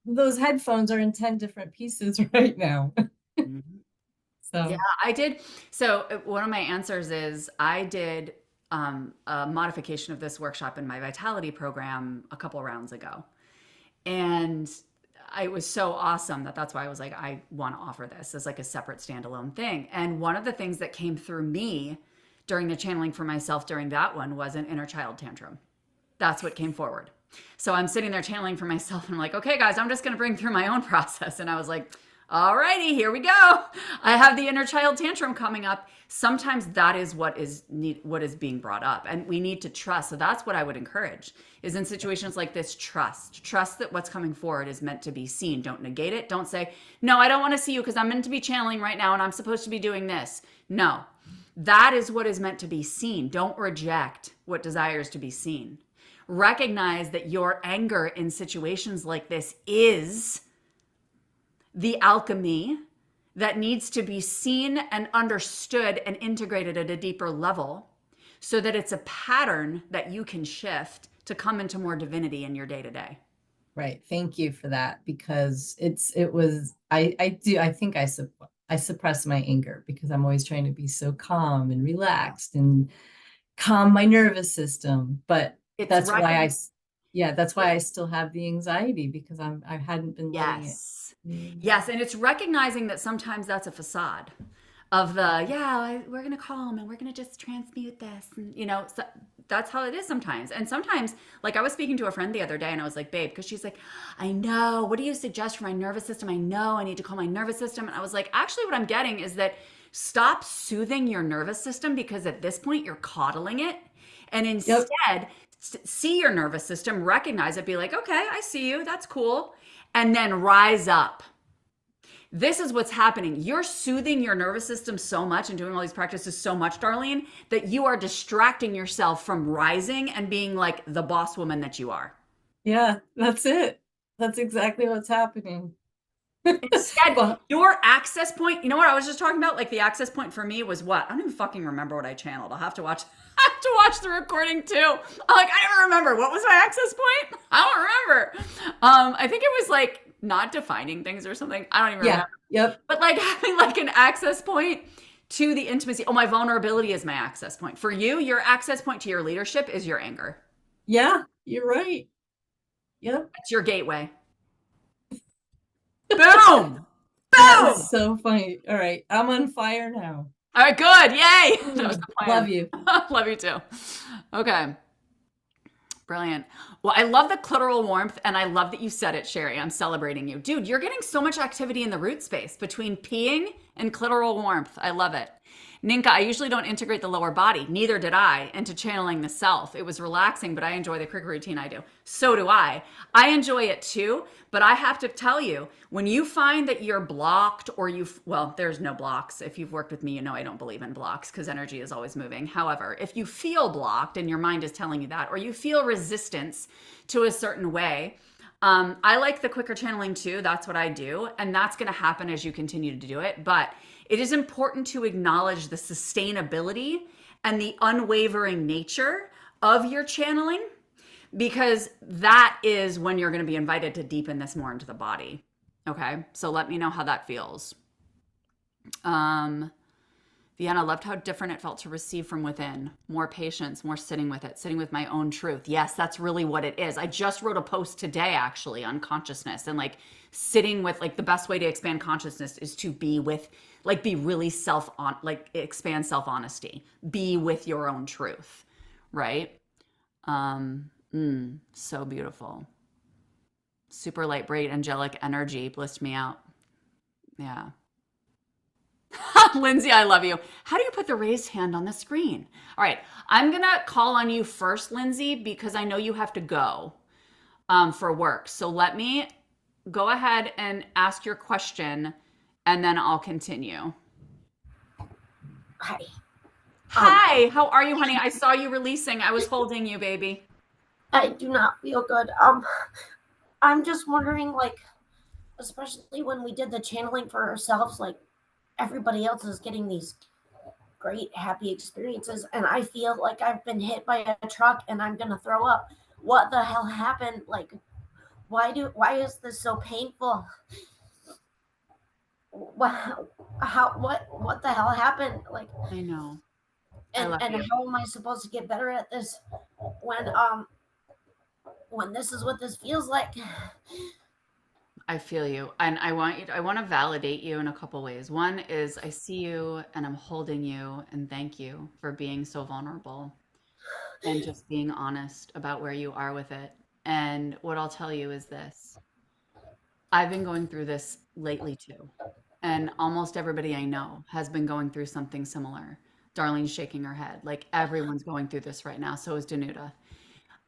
those headphones are in 10 different pieces right now. Mhm. Yeah, So, I did. So one of my answers is I did a modification of this workshop in my vitality program a couple rounds ago, and I was so awesome that's why I was like, I want to offer this as like a separate standalone thing. And one of the things that came through me during the channeling for myself during that one was an inner child tantrum. That's what came forward. So I'm sitting there channeling for myself and I'm like, okay, guys, I'm just going to bring through my own process. And I was like, all righty, here we go. I have the inner child tantrum coming up. Sometimes that is what is being brought up, and we need to trust. So that's what I would encourage is in situations like this, trust that what's coming forward is meant to be seen. Don't negate it. Don't say, no, I don't want to see you because I'm meant to be channeling right now and I'm supposed to be doing this. No, that is what is meant to be seen. Don't reject what desires to be seen. Recognize that your anger in situations like this is the alchemy that needs to be seen and understood and integrated at a deeper level so that it's a pattern that you can shift to come into more divinity in your day to day. right. Thank you for that, because I suppress my anger because I'm always trying to be so calm and relaxed and calm my nervous system. But It's that's why recognizing. Yeah, that's why I still have the anxiety, because I hadn't been letting it. Yes. Mm. Yes. And it's recognizing that sometimes that's a facade of the, yeah, we're going to calm and we're going to just transmute this. And, so that's how it is sometimes. And sometimes, like I was speaking to a friend the other day and I was like, babe, because she's like, I know, what do you suggest for my nervous system? I know I need to calm my nervous system. And I was like, actually, what I'm getting is that stop soothing your nervous system because at this point you're coddling it. And Yep. instead, see your nervous system, recognize it, be like, okay, I see you. That's cool. And then rise up. This is what's happening. You're soothing your nervous system so much and doing all these practices so much, Darlene, that you are distracting yourself from rising and being like the boss woman that you are. Yeah, that's it. That's exactly what's happening. Instead, Well, your access point, you know what I was just talking about? Like the access point for me was what? I don't even fucking remember what I channeled. I'll have to watch I have to watch the recording too. I don't remember. What was my access point? I don't remember. I think it was like not defining things or something. I don't even yeah, remember. yep. But like having like an access point to the intimacy. Oh, my vulnerability is my access point. For you, your access point to your leadership is your anger. Yeah, you're right. Yep. It's your gateway. Boom. That Boom. is so funny. All right, I'm on fire now. All right, good. Yay. That was the Love plan. you. Love you too. Okay. Brilliant. Well, I love the clitoral warmth and I love that you said it, Sherry. I'm celebrating you. Dude, you're getting so much activity in the root space between peeing and clitoral warmth. I love it. Ninka, I usually don't integrate the lower body. Neither did I into channeling the self. It was relaxing, but I enjoy the cricket routine I do. So do I. I enjoy it too, but I have to tell you, when you find that you're blocked or well, there's no blocks. If you've worked with me, you know I don't believe in blocks because energy is always moving. However, if you feel blocked and your mind is telling you that, or you feel resistance to a certain way, I like the quicker channeling too. That's what I do. And that's going to happen as you continue to do it. But it is important to acknowledge the sustainability and the unwavering nature of your channeling because that is when you're going to be invited to deepen this more into the body. Okay. So let me know how that feels. Vienna, loved how different it felt to receive from within. More patience, more sitting with it, sitting with my own truth. Yes, that's really what it is. I just wrote a post today actually on consciousness and like sitting with like the best way to expand consciousness is to be with like be really expand self-honesty. Be with your own truth, right? So beautiful. Super light, bright, angelic energy blissed me out. Yeah. Lindsay, I love you. How do you put the raised hand on the screen? All right, I'm gonna call on you first, Lindsay, because I know you have to go for work. So let me go ahead and ask your question, and then I'll continue. Hi. Hi, how are you, honey? I saw you releasing. I was holding you, baby. I do not feel good. I'm just wondering, like, especially when we did the channeling for ourselves, like everybody else is getting these great happy experiences, and I feel like I've been hit by a truck and I'm gonna throw up. What the hell happened? Like, why is this so painful? What the hell happened? Like, I know. I and love and you. how am I supposed to get better at this when this is what this feels like? I feel you. And I want to validate you in a couple ways. One is I see you and I'm holding you and thank you for being so vulnerable and just being honest about where you are with it. And what I'll tell you is this. I've been going through this lately too. And almost everybody I know has been going through something similar. Darlene's shaking her head. Like everyone's going through this right now. So is Danuta,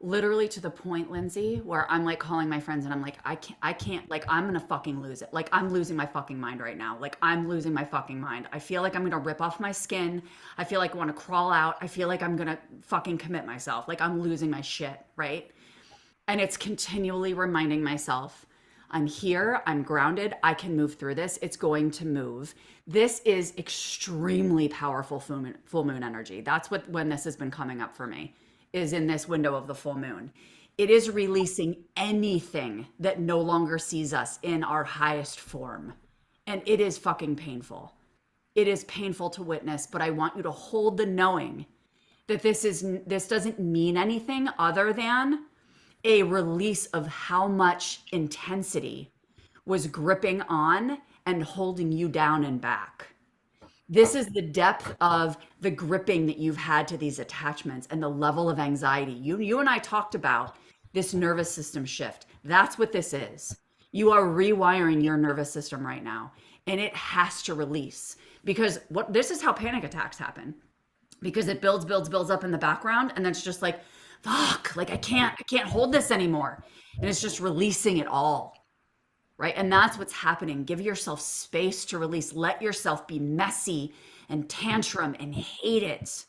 literally to the point, Lindsay, where I'm like calling my friends and I'm like, I can't, like, I'm gonna fucking lose it. Like, I'm losing my fucking mind right now. Like, I'm losing my fucking mind. I feel like I'm gonna rip off my skin. I feel like I wanna crawl out. I feel like I'm gonna fucking commit myself. Like, I'm losing my shit, right? And it's continually reminding myself, I'm here, I'm grounded, I can move through this. It's going to move. This is extremely powerful full moon energy. That's what when this has been coming up for me is in this window of the full moon. It is releasing anything that no longer sees us in our highest form. And it is fucking painful. It is painful to witness, but I want you to hold the knowing that this doesn't mean anything other than a release of how much intensity was gripping on and holding you down and back. This is the depth of the gripping that you've had to these attachments and the level of anxiety. You and I talked about this nervous system shift. That's what this is. You are rewiring your nervous system right now, and it has to release, because what this is how panic attacks happen, because it builds up in the background, and then it's just like, fuck, like I can't hold this anymore. And it's just releasing it all. Right? And that's what's happening. Give yourself space to release. Let yourself be messy and tantrum and hate it.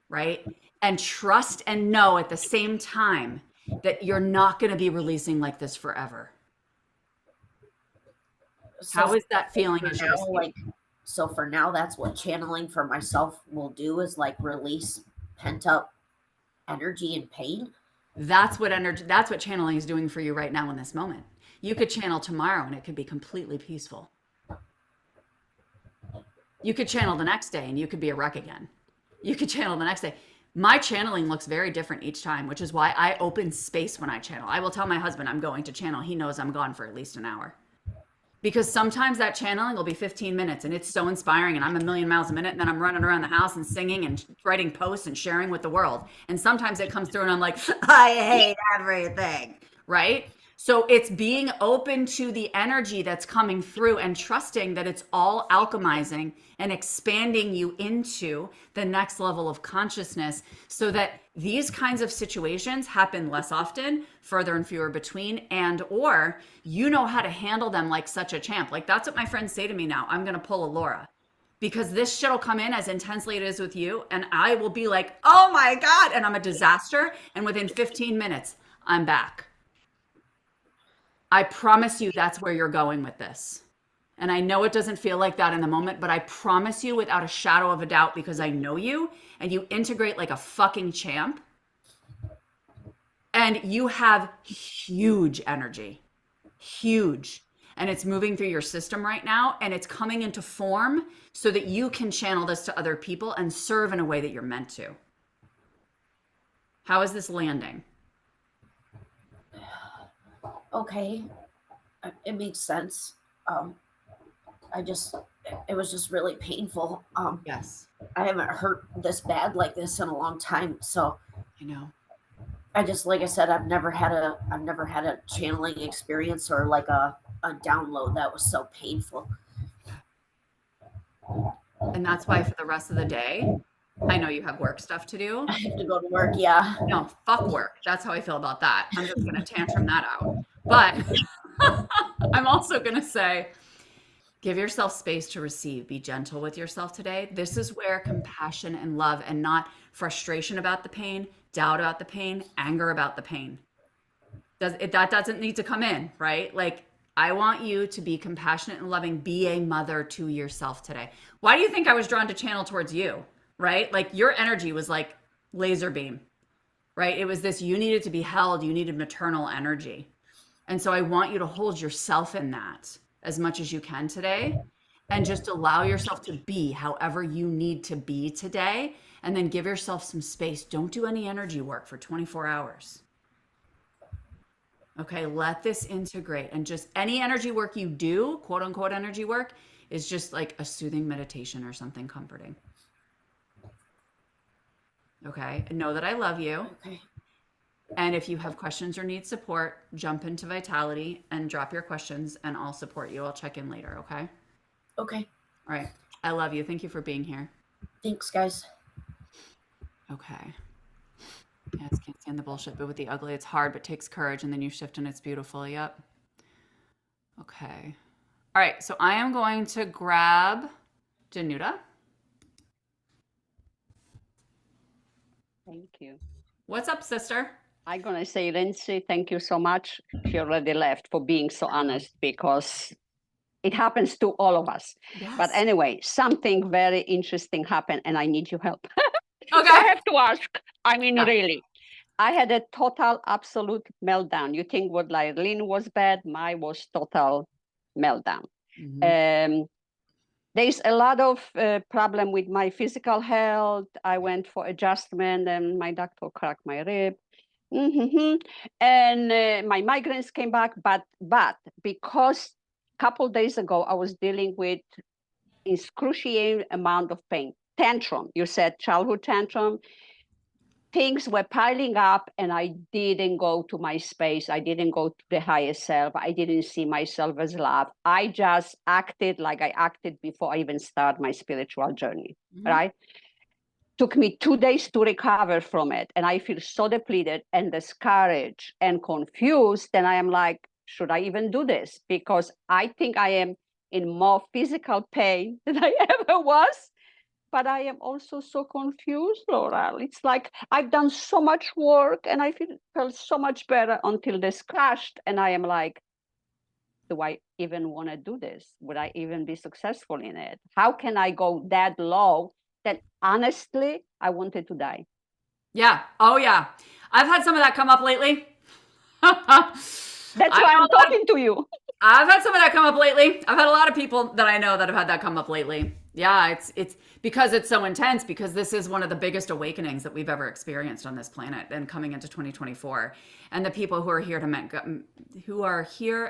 Right? And trust and know at the same time that you're not going to be releasing like this forever. So How is that feeling as you're now, like, so for now, that's what channeling for myself will do, is like release pent up energy and pain. That's what channeling is doing for you right now in this moment. You could channel tomorrow and it could be completely peaceful. You could channel the next day and you could be a wreck again. You could channel the next day. My channeling looks very different each time, which is why I open space when I channel. I will tell my husband I'm going to channel. He knows I'm gone for at least an hour. Because sometimes that channeling will be 15 minutes and it's so inspiring and I'm a million miles a minute, and then I'm running around the house and singing and writing posts and sharing with the world. And sometimes it comes through and I'm like, I hate everything, right? So it's being open to the energy that's coming through and trusting that it's all alchemizing and expanding you into the next level of consciousness, so that these kinds of situations happen less often, further and fewer between, and or you know how to handle them like such a champ. Like that's what my friends say to me now. I'm going to pull a Laura, because this shit will come in as intensely as it is with you, and I will be like, oh my God, and I'm a disaster. And within 15 minutes, I'm back. I promise you that's where you're going with this. And I know it doesn't feel like that in the moment, but I promise you without a shadow of a doubt, because I know you and you integrate like a fucking champ. And you have huge energy, huge. And it's moving through your system right now, and it's coming into form so that you can channel this to other people and serve in a way that you're meant to. How is this landing? Okay, it makes sense. It was just really painful. Yes, I haven't hurt this bad like this in a long time. So I know. like I said, I've never had a channeling experience or like a download that was so painful. And that's why for the rest of the day, I know you have work stuff to do. I have to go to work. Yeah. No, fuck work. That's how I feel about that. I'm just going to tantrum that out. But I'm also going to say, give yourself space to receive. Be gentle with yourself today. This is where compassion and love, and not frustration about the pain, doubt about the pain, anger about the pain. That doesn't need to come in, right? Like, I want you to be compassionate and loving. Be a mother to yourself today. Why do you think I was drawn to channel towards you, right? Like, your energy was like laser beam, right? It was this, you needed to be held. You needed maternal energy. And so I want you to hold yourself in that as much as you can today, and just allow yourself to be however you need to be today, and then give yourself some space. Don't do any energy work for 24 hours. Okay, let this integrate, and just any energy work you do, quote unquote energy work, is just like a soothing meditation or something comforting. Okay, and know that I love you. Okay. And if you have questions or need support, jump into Vitality and drop your questions, and I'll support you. I'll check in later, okay? Okay. All right. I love you. Thank you for being here. Thanks, guys. Okay. Yes, can't stand the bullshit, but with the ugly, it's hard, but takes courage, and then you shift and it's beautiful. Yep. Okay. All right. So I am going to grab Danuta. Thank you. What's up, sister? I'm going to say, Lindsay, thank you so much. She already left, for being so honest, because it happens to all of us. Yes. But anyway, something very interesting happened, and I need your help. Okay. So I have to ask. I mean, Yeah. really, I had a total, absolute meltdown. You think what Lynn was bad? Mine was total meltdown. Mhm. There's a lot of problem with my physical health. I went for adjustment, and my doctor cracked my rib. And my migraines came back, but because a couple days ago I was dealing with excruciating amount of pain, tantrum. You said childhood tantrum. Things were piling up, and I didn't go to my space. I didn't go to the higher self. I didn't see myself as love. I just acted like I acted before I even start my spiritual journey. Right? Took me 2 days to recover from it, and I feel so depleted and discouraged and confused. And I am like, should I even do this? Because I think I am in more physical pain than I ever was. But I am also so confused, Laura. It's like I've done so much work and I felt so much better until this crashed. And I am like, do I even want to do this? Would I even be successful in it? How can I go that low that honestly, I wanted to die? Yeah. Oh, yeah. I've had some of that come up lately. That's why I'm talking to you. I've had some of that come up lately. I've had a lot of people that I know that have had that come up lately. Yeah, it's because it's so intense, because this is one of the biggest awakenings that we've ever experienced on this planet and coming into 2024. And the people who are here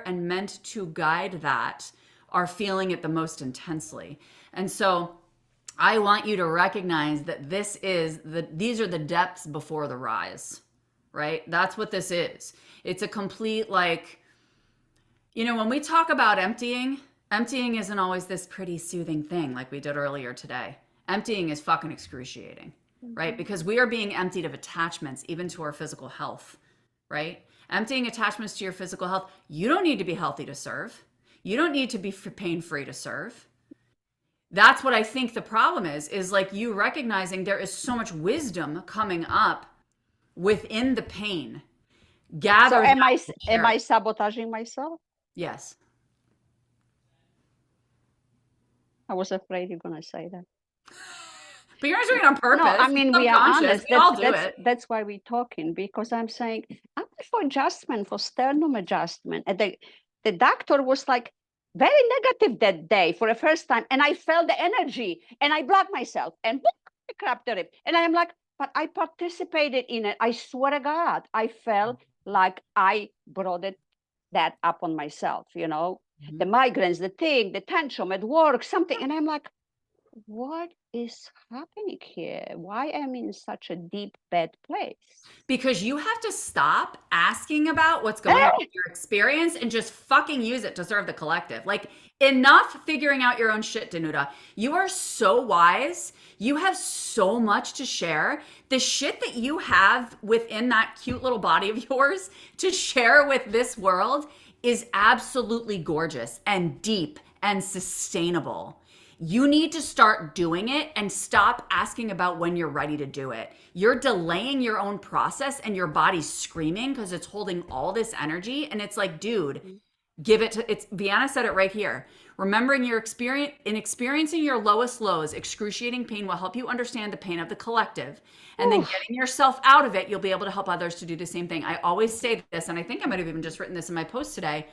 and meant to guide that are feeling it the most intensely. And so I want you to recognize that these are the depths before the rise, right? That's what this is. It's a complete, like, you know, when we talk about emptying isn't always this pretty soothing thing like we did earlier today. Emptying is fucking excruciating, right? Because we are being emptied of attachments, even to our physical health, right? Emptying attachments to your physical health. You don't need to be healthy to serve. You don't need to be pain-free to serve. That's what I think the problem is like you recognizing there is so much wisdom coming up within the pain. So am I sabotaging myself? Yes. I was afraid you're going to say that. But you're not doing it on purpose. No, I mean, we are honest. We all do it. That's why we're talking, because I'm saying, I'm for adjustment, for sternum adjustment. And the doctor was like very negative that day for the first time. And I felt the energy and I blocked myself and I crapped the rib. And I'm like, but I participated in it. I swear to God, I felt like I brought that up on myself, you know, the migraines, the tantrum at work, something. And I'm like, what is happening here? Why am I in such a deep, bad place? Because you have to stop asking about what's going on in your experience and just fucking use it to serve the collective. Like, enough figuring out your own shit, Danuta. You are so wise. You have so much to share. The shit that you have within that cute little body of yours to share with this world is absolutely gorgeous and deep and sustainable. You need to start doing it and stop asking about when you're ready to do it. You're delaying your own process and your body's screaming because it's holding all this energy. And it's like, dude, give it to, Vianna said it right here. Remembering your experience, in experiencing your lowest lows, excruciating pain will help you understand the pain of the collective. And then getting yourself out of it, you'll be able to help others to do the same thing. I always say this, and I think I might have even just written this in my post today.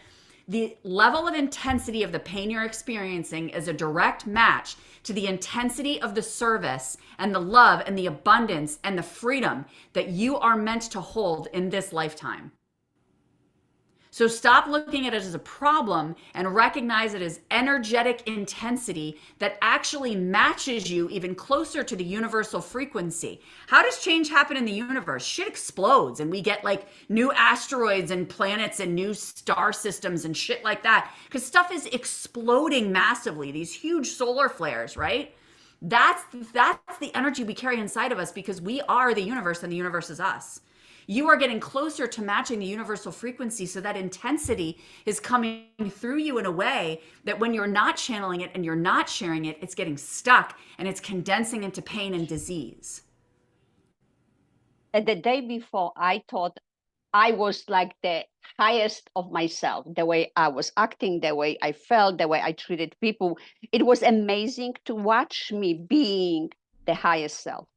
The level of intensity of the pain you're experiencing is a direct match to the intensity of the service and the love and the abundance and the freedom that you are meant to hold in this lifetime. So stop looking at it as a problem and recognize it as energetic intensity that actually matches you even closer to the universal frequency. How does change happen in the universe? Shit explodes and we get like new asteroids and planets and new star systems and shit like that because stuff is exploding massively, these huge solar flares, right? That's the energy we carry inside of us because we are the universe and the universe is us. You are getting closer to matching the universal frequency, so that intensity is coming through you in a way that when you're not channeling it and you're not sharing it, it's getting stuck and it's condensing into pain and disease. And the day before, I thought I was like the highest of myself, the way I was acting, the way I felt, the way I treated people. It was amazing to watch me being the highest self.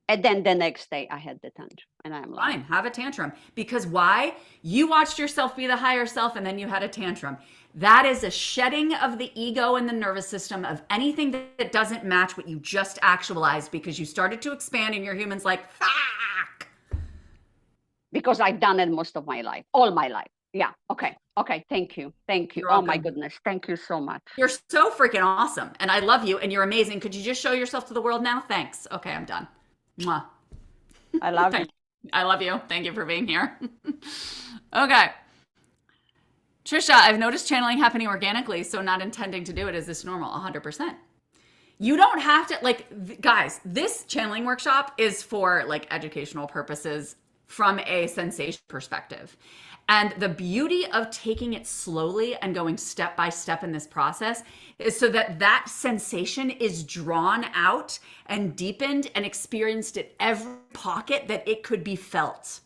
And then the next day I had the tantrum and I'm like, fine, have a tantrum. Because why? You watched yourself be the higher self and then you had a tantrum. That is a shedding of the ego and the nervous system of anything that doesn't match what you just actualized because you started to expand and your human's like, fuck. because I've done it most of my life, all my life. Yeah. Okay. Okay. Thank you. Thank you. You're Oh my welcome. goodness. Thank you so much. You're so freaking awesome. And I love you and you're amazing. Could you just show yourself to the world now? Thanks. Okay, I'm done. Mwah. I love you. I love you. Thank you for being here. Okay. Trisha, I've noticed channeling happening organically, so not intending to do it. Is this normal? 100%. You don't have to, like, guys, this channeling workshop is for like educational purposes from a sensation perspective. And the beauty of taking it slowly and going step by step in this process is so that that sensation is drawn out and deepened and experienced at every pocket that it could be felt.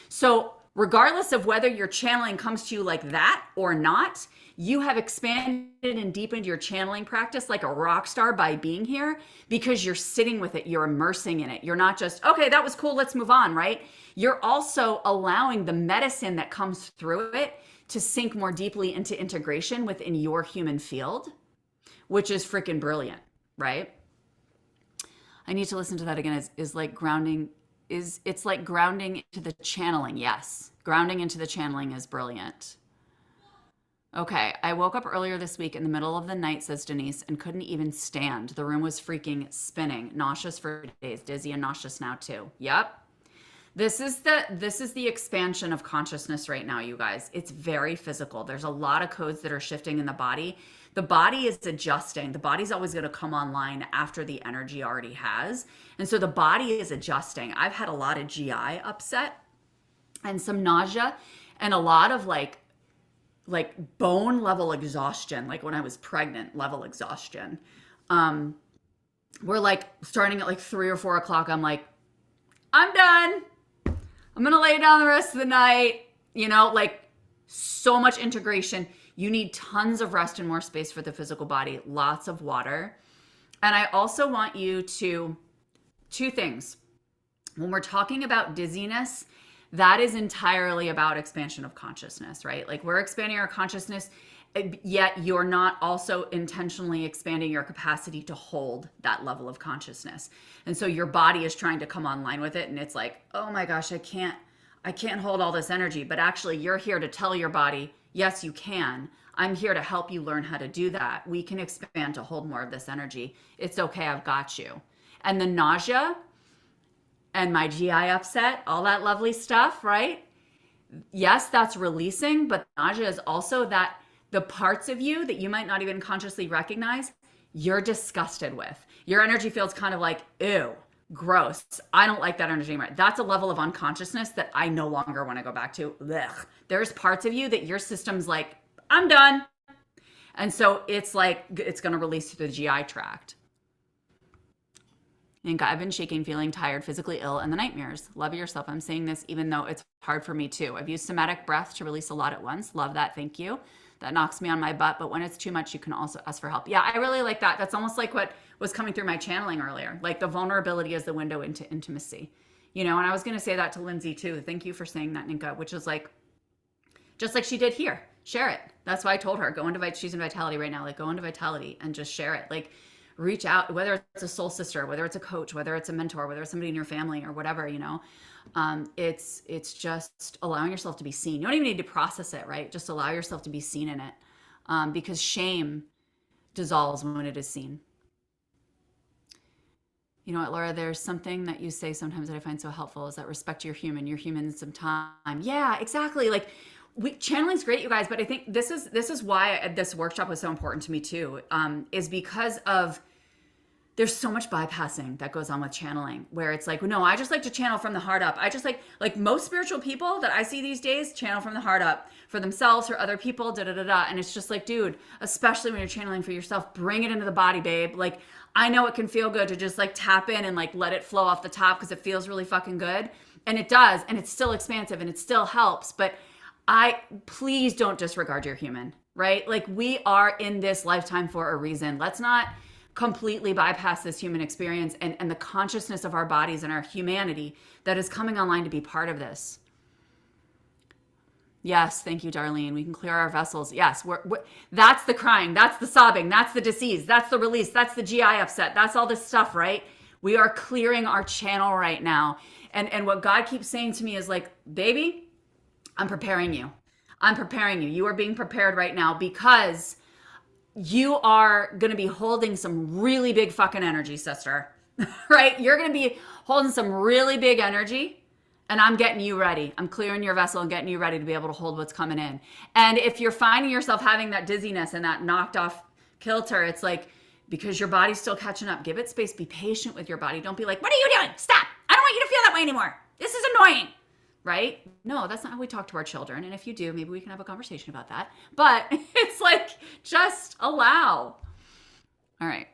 So regardless of whether your channeling comes to you like that or not, you have expanded and deepened your channeling practice like a rock star by being here because you're sitting with it, you're immersing in it. You're not just, okay, that was cool, let's move on, right? You're also allowing the medicine that comes through it to sink more deeply into integration within your human field, which is freaking brilliant, right? I need to listen to that again. Is like grounding, it's like grounding into the channeling. Yes, grounding into the channeling is brilliant. Okay, I woke up earlier this week in the middle of the night, says Denise, and couldn't even stand. The room was freaking spinning. Nauseous for days, dizzy and nauseous now too. Yep. This is the expansion of consciousness right now, you guys. It's very physical. There's a lot of codes that are shifting in the body. The body is adjusting. The body's always going to come online after the energy already has. And so the body is adjusting. I've had a lot of GI upset and some nausea and a lot of like bone level exhaustion, like when I was pregnant level exhaustion. We're like starting at like 3 or 4 o'clock. I'm like, I'm done. I'm going to lay down the rest of the night. You know, like so much integration. You need tons of rest and more space for the physical body, lots of water. And I also want you to, 2 things. When we're talking about dizziness, that is entirely about expansion of consciousness, right? Like we're expanding our consciousness, yet you're not also intentionally expanding your capacity to hold that level of consciousness. And so your body is trying to come online with it. And it's like, oh my gosh, I can't hold all this energy. But actually you're here to tell your body, yes, you can. I'm here to help you learn how to do that. We can expand to hold more of this energy. It's okay, I've got you. And the nausea and my GI upset, all that lovely stuff, right? Yes, that's releasing, but nausea is also that the parts of you that you might not even consciously recognize, you're disgusted with. Your energy field's kind of like, ew, gross. I don't like that energy anymore. That's a level of unconsciousness that I no longer want to go back to. Ugh. There's parts of you that your system's like, I'm done. And so it's like, it's going to release through the GI tract. And I've been shaking, feeling tired, physically ill, and the nightmares. Love yourself. I'm saying this even though it's hard for me too. I've used somatic breath to release a lot at once. Love that. Thank you. That knocks me on my butt. But when it's too much, you can also ask for help. Yeah, I really like that. That's almost like what was coming through my channeling earlier. Like the vulnerability is the window into intimacy. You know, and I was going to say that to Lindsay too. Thank you for saying that, Ninka, which is like, just like she did here. Share it. That's why I told her, go into she's in Vitality right now. Like go into Vitality and just share it. Like, reach out, whether it's a soul sister, whether it's a coach, whether it's a mentor, whether it's somebody in your family or whatever, you know, it's just allowing yourself to be seen. You don't even need to process it, right? Just allow yourself to be seen in it, because shame dissolves when it is seen. You know what, Laura, there's something that you say sometimes that I find so helpful is that respect your human some time. Yeah, exactly. Like channeling's great, you guys, but I think this is why this workshop was so important to me too, is because of there's so much bypassing that goes on with channeling where it's like, no, I just like to channel from the heart up. I just like most spiritual people that I see these days channel from the heart up for themselves or other people, And it's just like, dude, especially when you're channeling for yourself, bring it into the body, babe. Like, I know it can feel good to just like tap in and like let it flow off the top because it feels really fucking good. And it does. And it's still expansive and it still helps. But please don't disregard your human, right? Like we are in this lifetime for a reason. Let's not completely bypass this human experience and the consciousness of our bodies and our humanity that is coming online to be part of this. Yes, thank you, Darlene. We can clear our vessels. Yes, that's the crying, that's the sobbing, that's the disease, that's the release, that's the GI upset, that's all this stuff, right? We are clearing our channel right now. And what God keeps saying to me is like, baby, I'm preparing you. I'm preparing you. You are being prepared right now because you are going to be holding some really big fucking energy, sister. Right? You're going to be holding some really big energy. And I'm getting you ready. I'm clearing your vessel and getting you ready to be able to hold what's coming in. And if you're finding yourself having that dizziness and that knocked off kilter, it's like, because your body's still catching up. Give it space. Be patient with your body. Don't be like, what are you doing? Stop. I don't want you to feel that way anymore. This is annoying. Right? No, that's not how we talk to our children. And if you do, maybe we can have a conversation about that. But it's like, just allow. All right.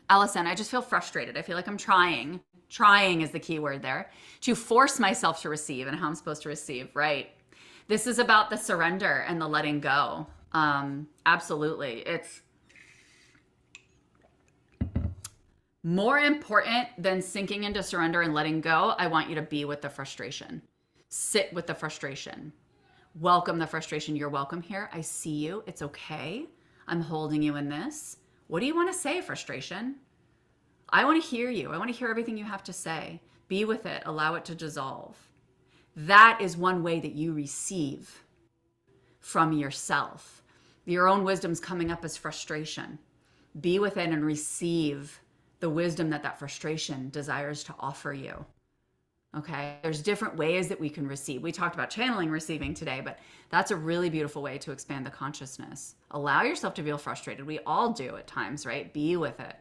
Allison, I just feel frustrated. I feel like I'm trying is the key word there, to force myself to receive and how I'm supposed to receive, right? This is about the surrender and the letting go. Absolutely. It's more important than sinking into surrender and letting go. I want you to be with the frustration. Sit with the frustration. Welcome the frustration. You're welcome here. I see you. It's okay. I'm holding you in this. What do you want to say, frustration? I want to hear you. I want to hear everything you have to say. Be with it. Allow it to dissolve. That is one way that you receive from yourself. Your own wisdom's coming up as frustration. Be with it and receive the wisdom that frustration desires to offer you. Okay? There's different ways that we can receive. We talked about channeling receiving today, but that's a really beautiful way to expand the consciousness. Allow yourself to feel frustrated. We all do at times, right? Be with it.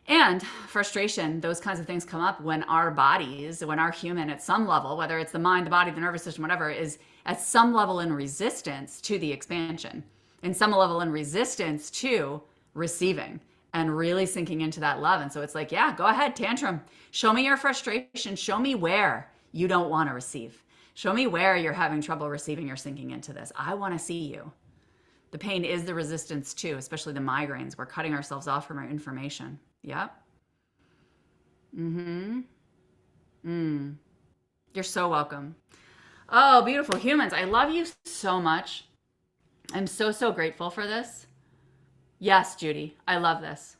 And frustration, those kinds of things come up when our bodies, when our human at some level, whether it's the mind, the body, the nervous system, whatever, is at some level in resistance to the expansion, and some level in resistance to receiving and really sinking into that love. And so it's like, yeah, go ahead, tantrum. Show me your frustration. Show me where you don't want to receive. Show me where you're having trouble receiving or sinking into this. I want to see you. The pain is the resistance too, especially the migraines. We're cutting ourselves off from our information. Yep. You're so welcome. Oh, beautiful humans. I love you so much. I'm so grateful for this. Yes, Judy, I love this.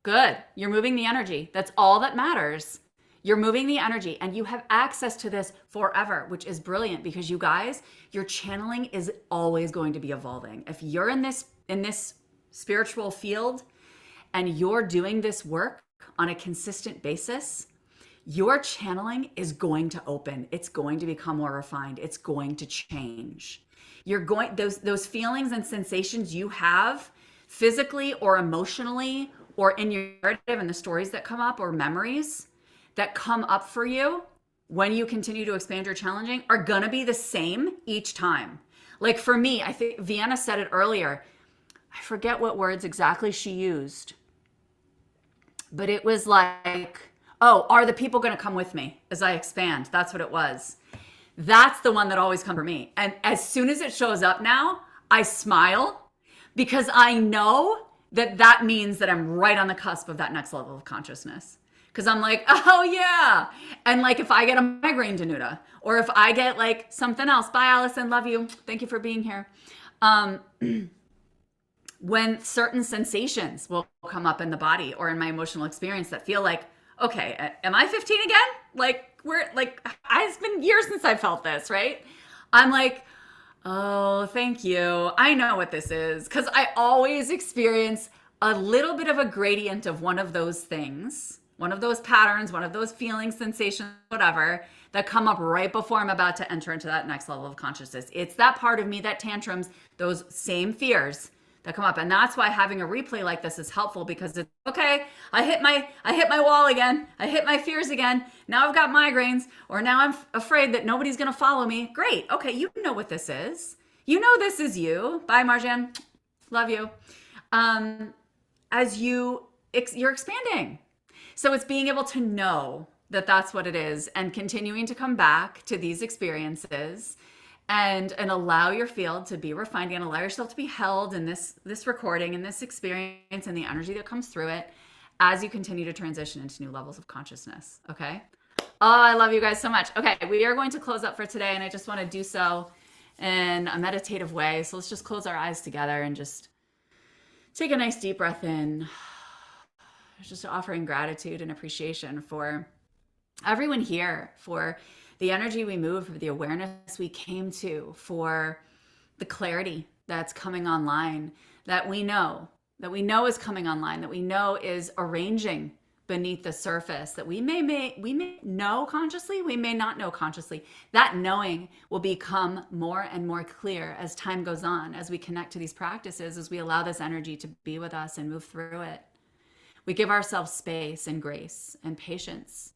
Good. You're moving the energy. That's all that matters. You're moving the energy and you have access to this forever, which is brilliant because you guys, your channeling is always going to be evolving. If you're in this spiritual field and you're doing this work on a consistent basis, your channeling is going to open. It's going to become more refined. It's going to change. You're going, those feelings and sensations you have physically or emotionally or in your narrative and the stories that come up or memories that come up for you when you continue to expand your challenging are going to be the same each time. Like for me, I think Vienna said it earlier. I forget what words exactly she used, but it was like, oh, are the people going to come with me as I expand? That's what it was. That's the one that always comes for me. And as soon as it shows up now, I smile because I know that means that I'm right on the cusp of that next level of consciousness. Because I'm like, oh yeah. And like if I get a migraine, Danuta, or if I get like something else, bye Allison, love you. Thank you for being here. When certain sensations will come up in the body or in my emotional experience that feel like, okay, am I 15 again? It's been years since I felt this, right? I'm like, oh, thank you. I know what this is. Because I always experience a little bit of a gradient of one of those things, one of those patterns, one of those feelings, sensations, whatever, that come up right before I'm about to enter into that next level of consciousness. It's that part of me that tantrums, those same fears that come up. And that's why having a replay like this is helpful because it's okay. I hit my wall again. I hit my fears again. Now I've got migraines, or now I'm afraid that nobody's going to follow me. Great. Okay. You know what this is. You know, this is you. Bye, Marjan. Love you. As you're expanding. So it's being able to know that that's what it is and continuing to come back to these experiences and allow your field to be refined and allow yourself to be held in this recording and this experience and the energy that comes through it as you continue to transition into new levels of consciousness. Okay. Oh, I love you guys so much. Okay. We are going to close up for today and I just want to do so in a meditative way. So let's just close our eyes together and just take a nice deep breath in. just offering gratitude and appreciation for everyone here, for the energy we move, for the awareness we came to, for the clarity that's coming online, that we know is coming online, that we know is arranging beneath the surface, that we may know consciously, we may not know consciously. That knowing will become more and more clear as time goes on, as we connect to these practices, as we allow this energy to be with us and move through it. We give ourselves space and grace and patience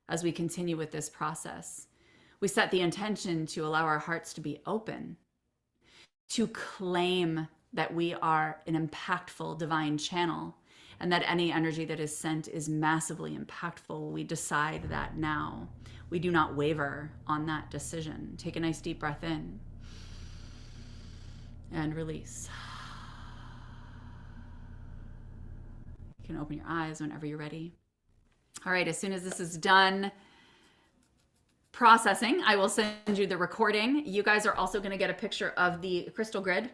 as we continue with this process. We set the intention to allow our hearts to be open, to claim that we are an impactful divine channel, and that any energy that is sent is massively impactful. We decide that now. We do not waver on that decision. Take a nice deep breath in and release. You can open your eyes whenever you're ready. All right, as soon as this is done processing, I will send you the recording. You guys are also going to get a picture of the crystal grid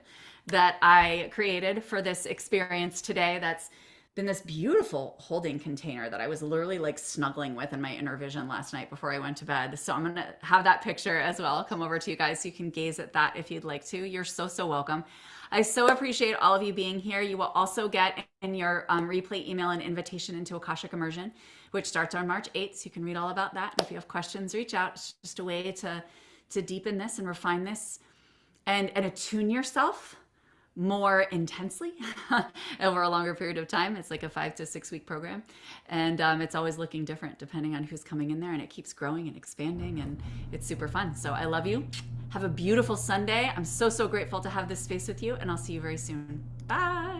that I created for this experience today. That's been this beautiful holding container that I was literally like snuggling with in my inner vision last night before I went to bed. So I'm going to have that picture as well come over to you guys so you can gaze at that if you'd like to. You're so welcome. I so appreciate all of you being here. You will also get in your replay email an invitation into Akashic Immersion, which starts on March 8th. So you can read all about that. And if you have questions, reach out. It's just a way to deepen this and refine this and attune yourself more intensely over a longer period of time. It's like a 5 to 6 week program. And it's always looking different depending on who's coming in there, and it keeps growing and expanding, and it's super fun. So I love you. Have a beautiful Sunday. I'm so grateful to have this space with you, and I'll see you very soon. Bye.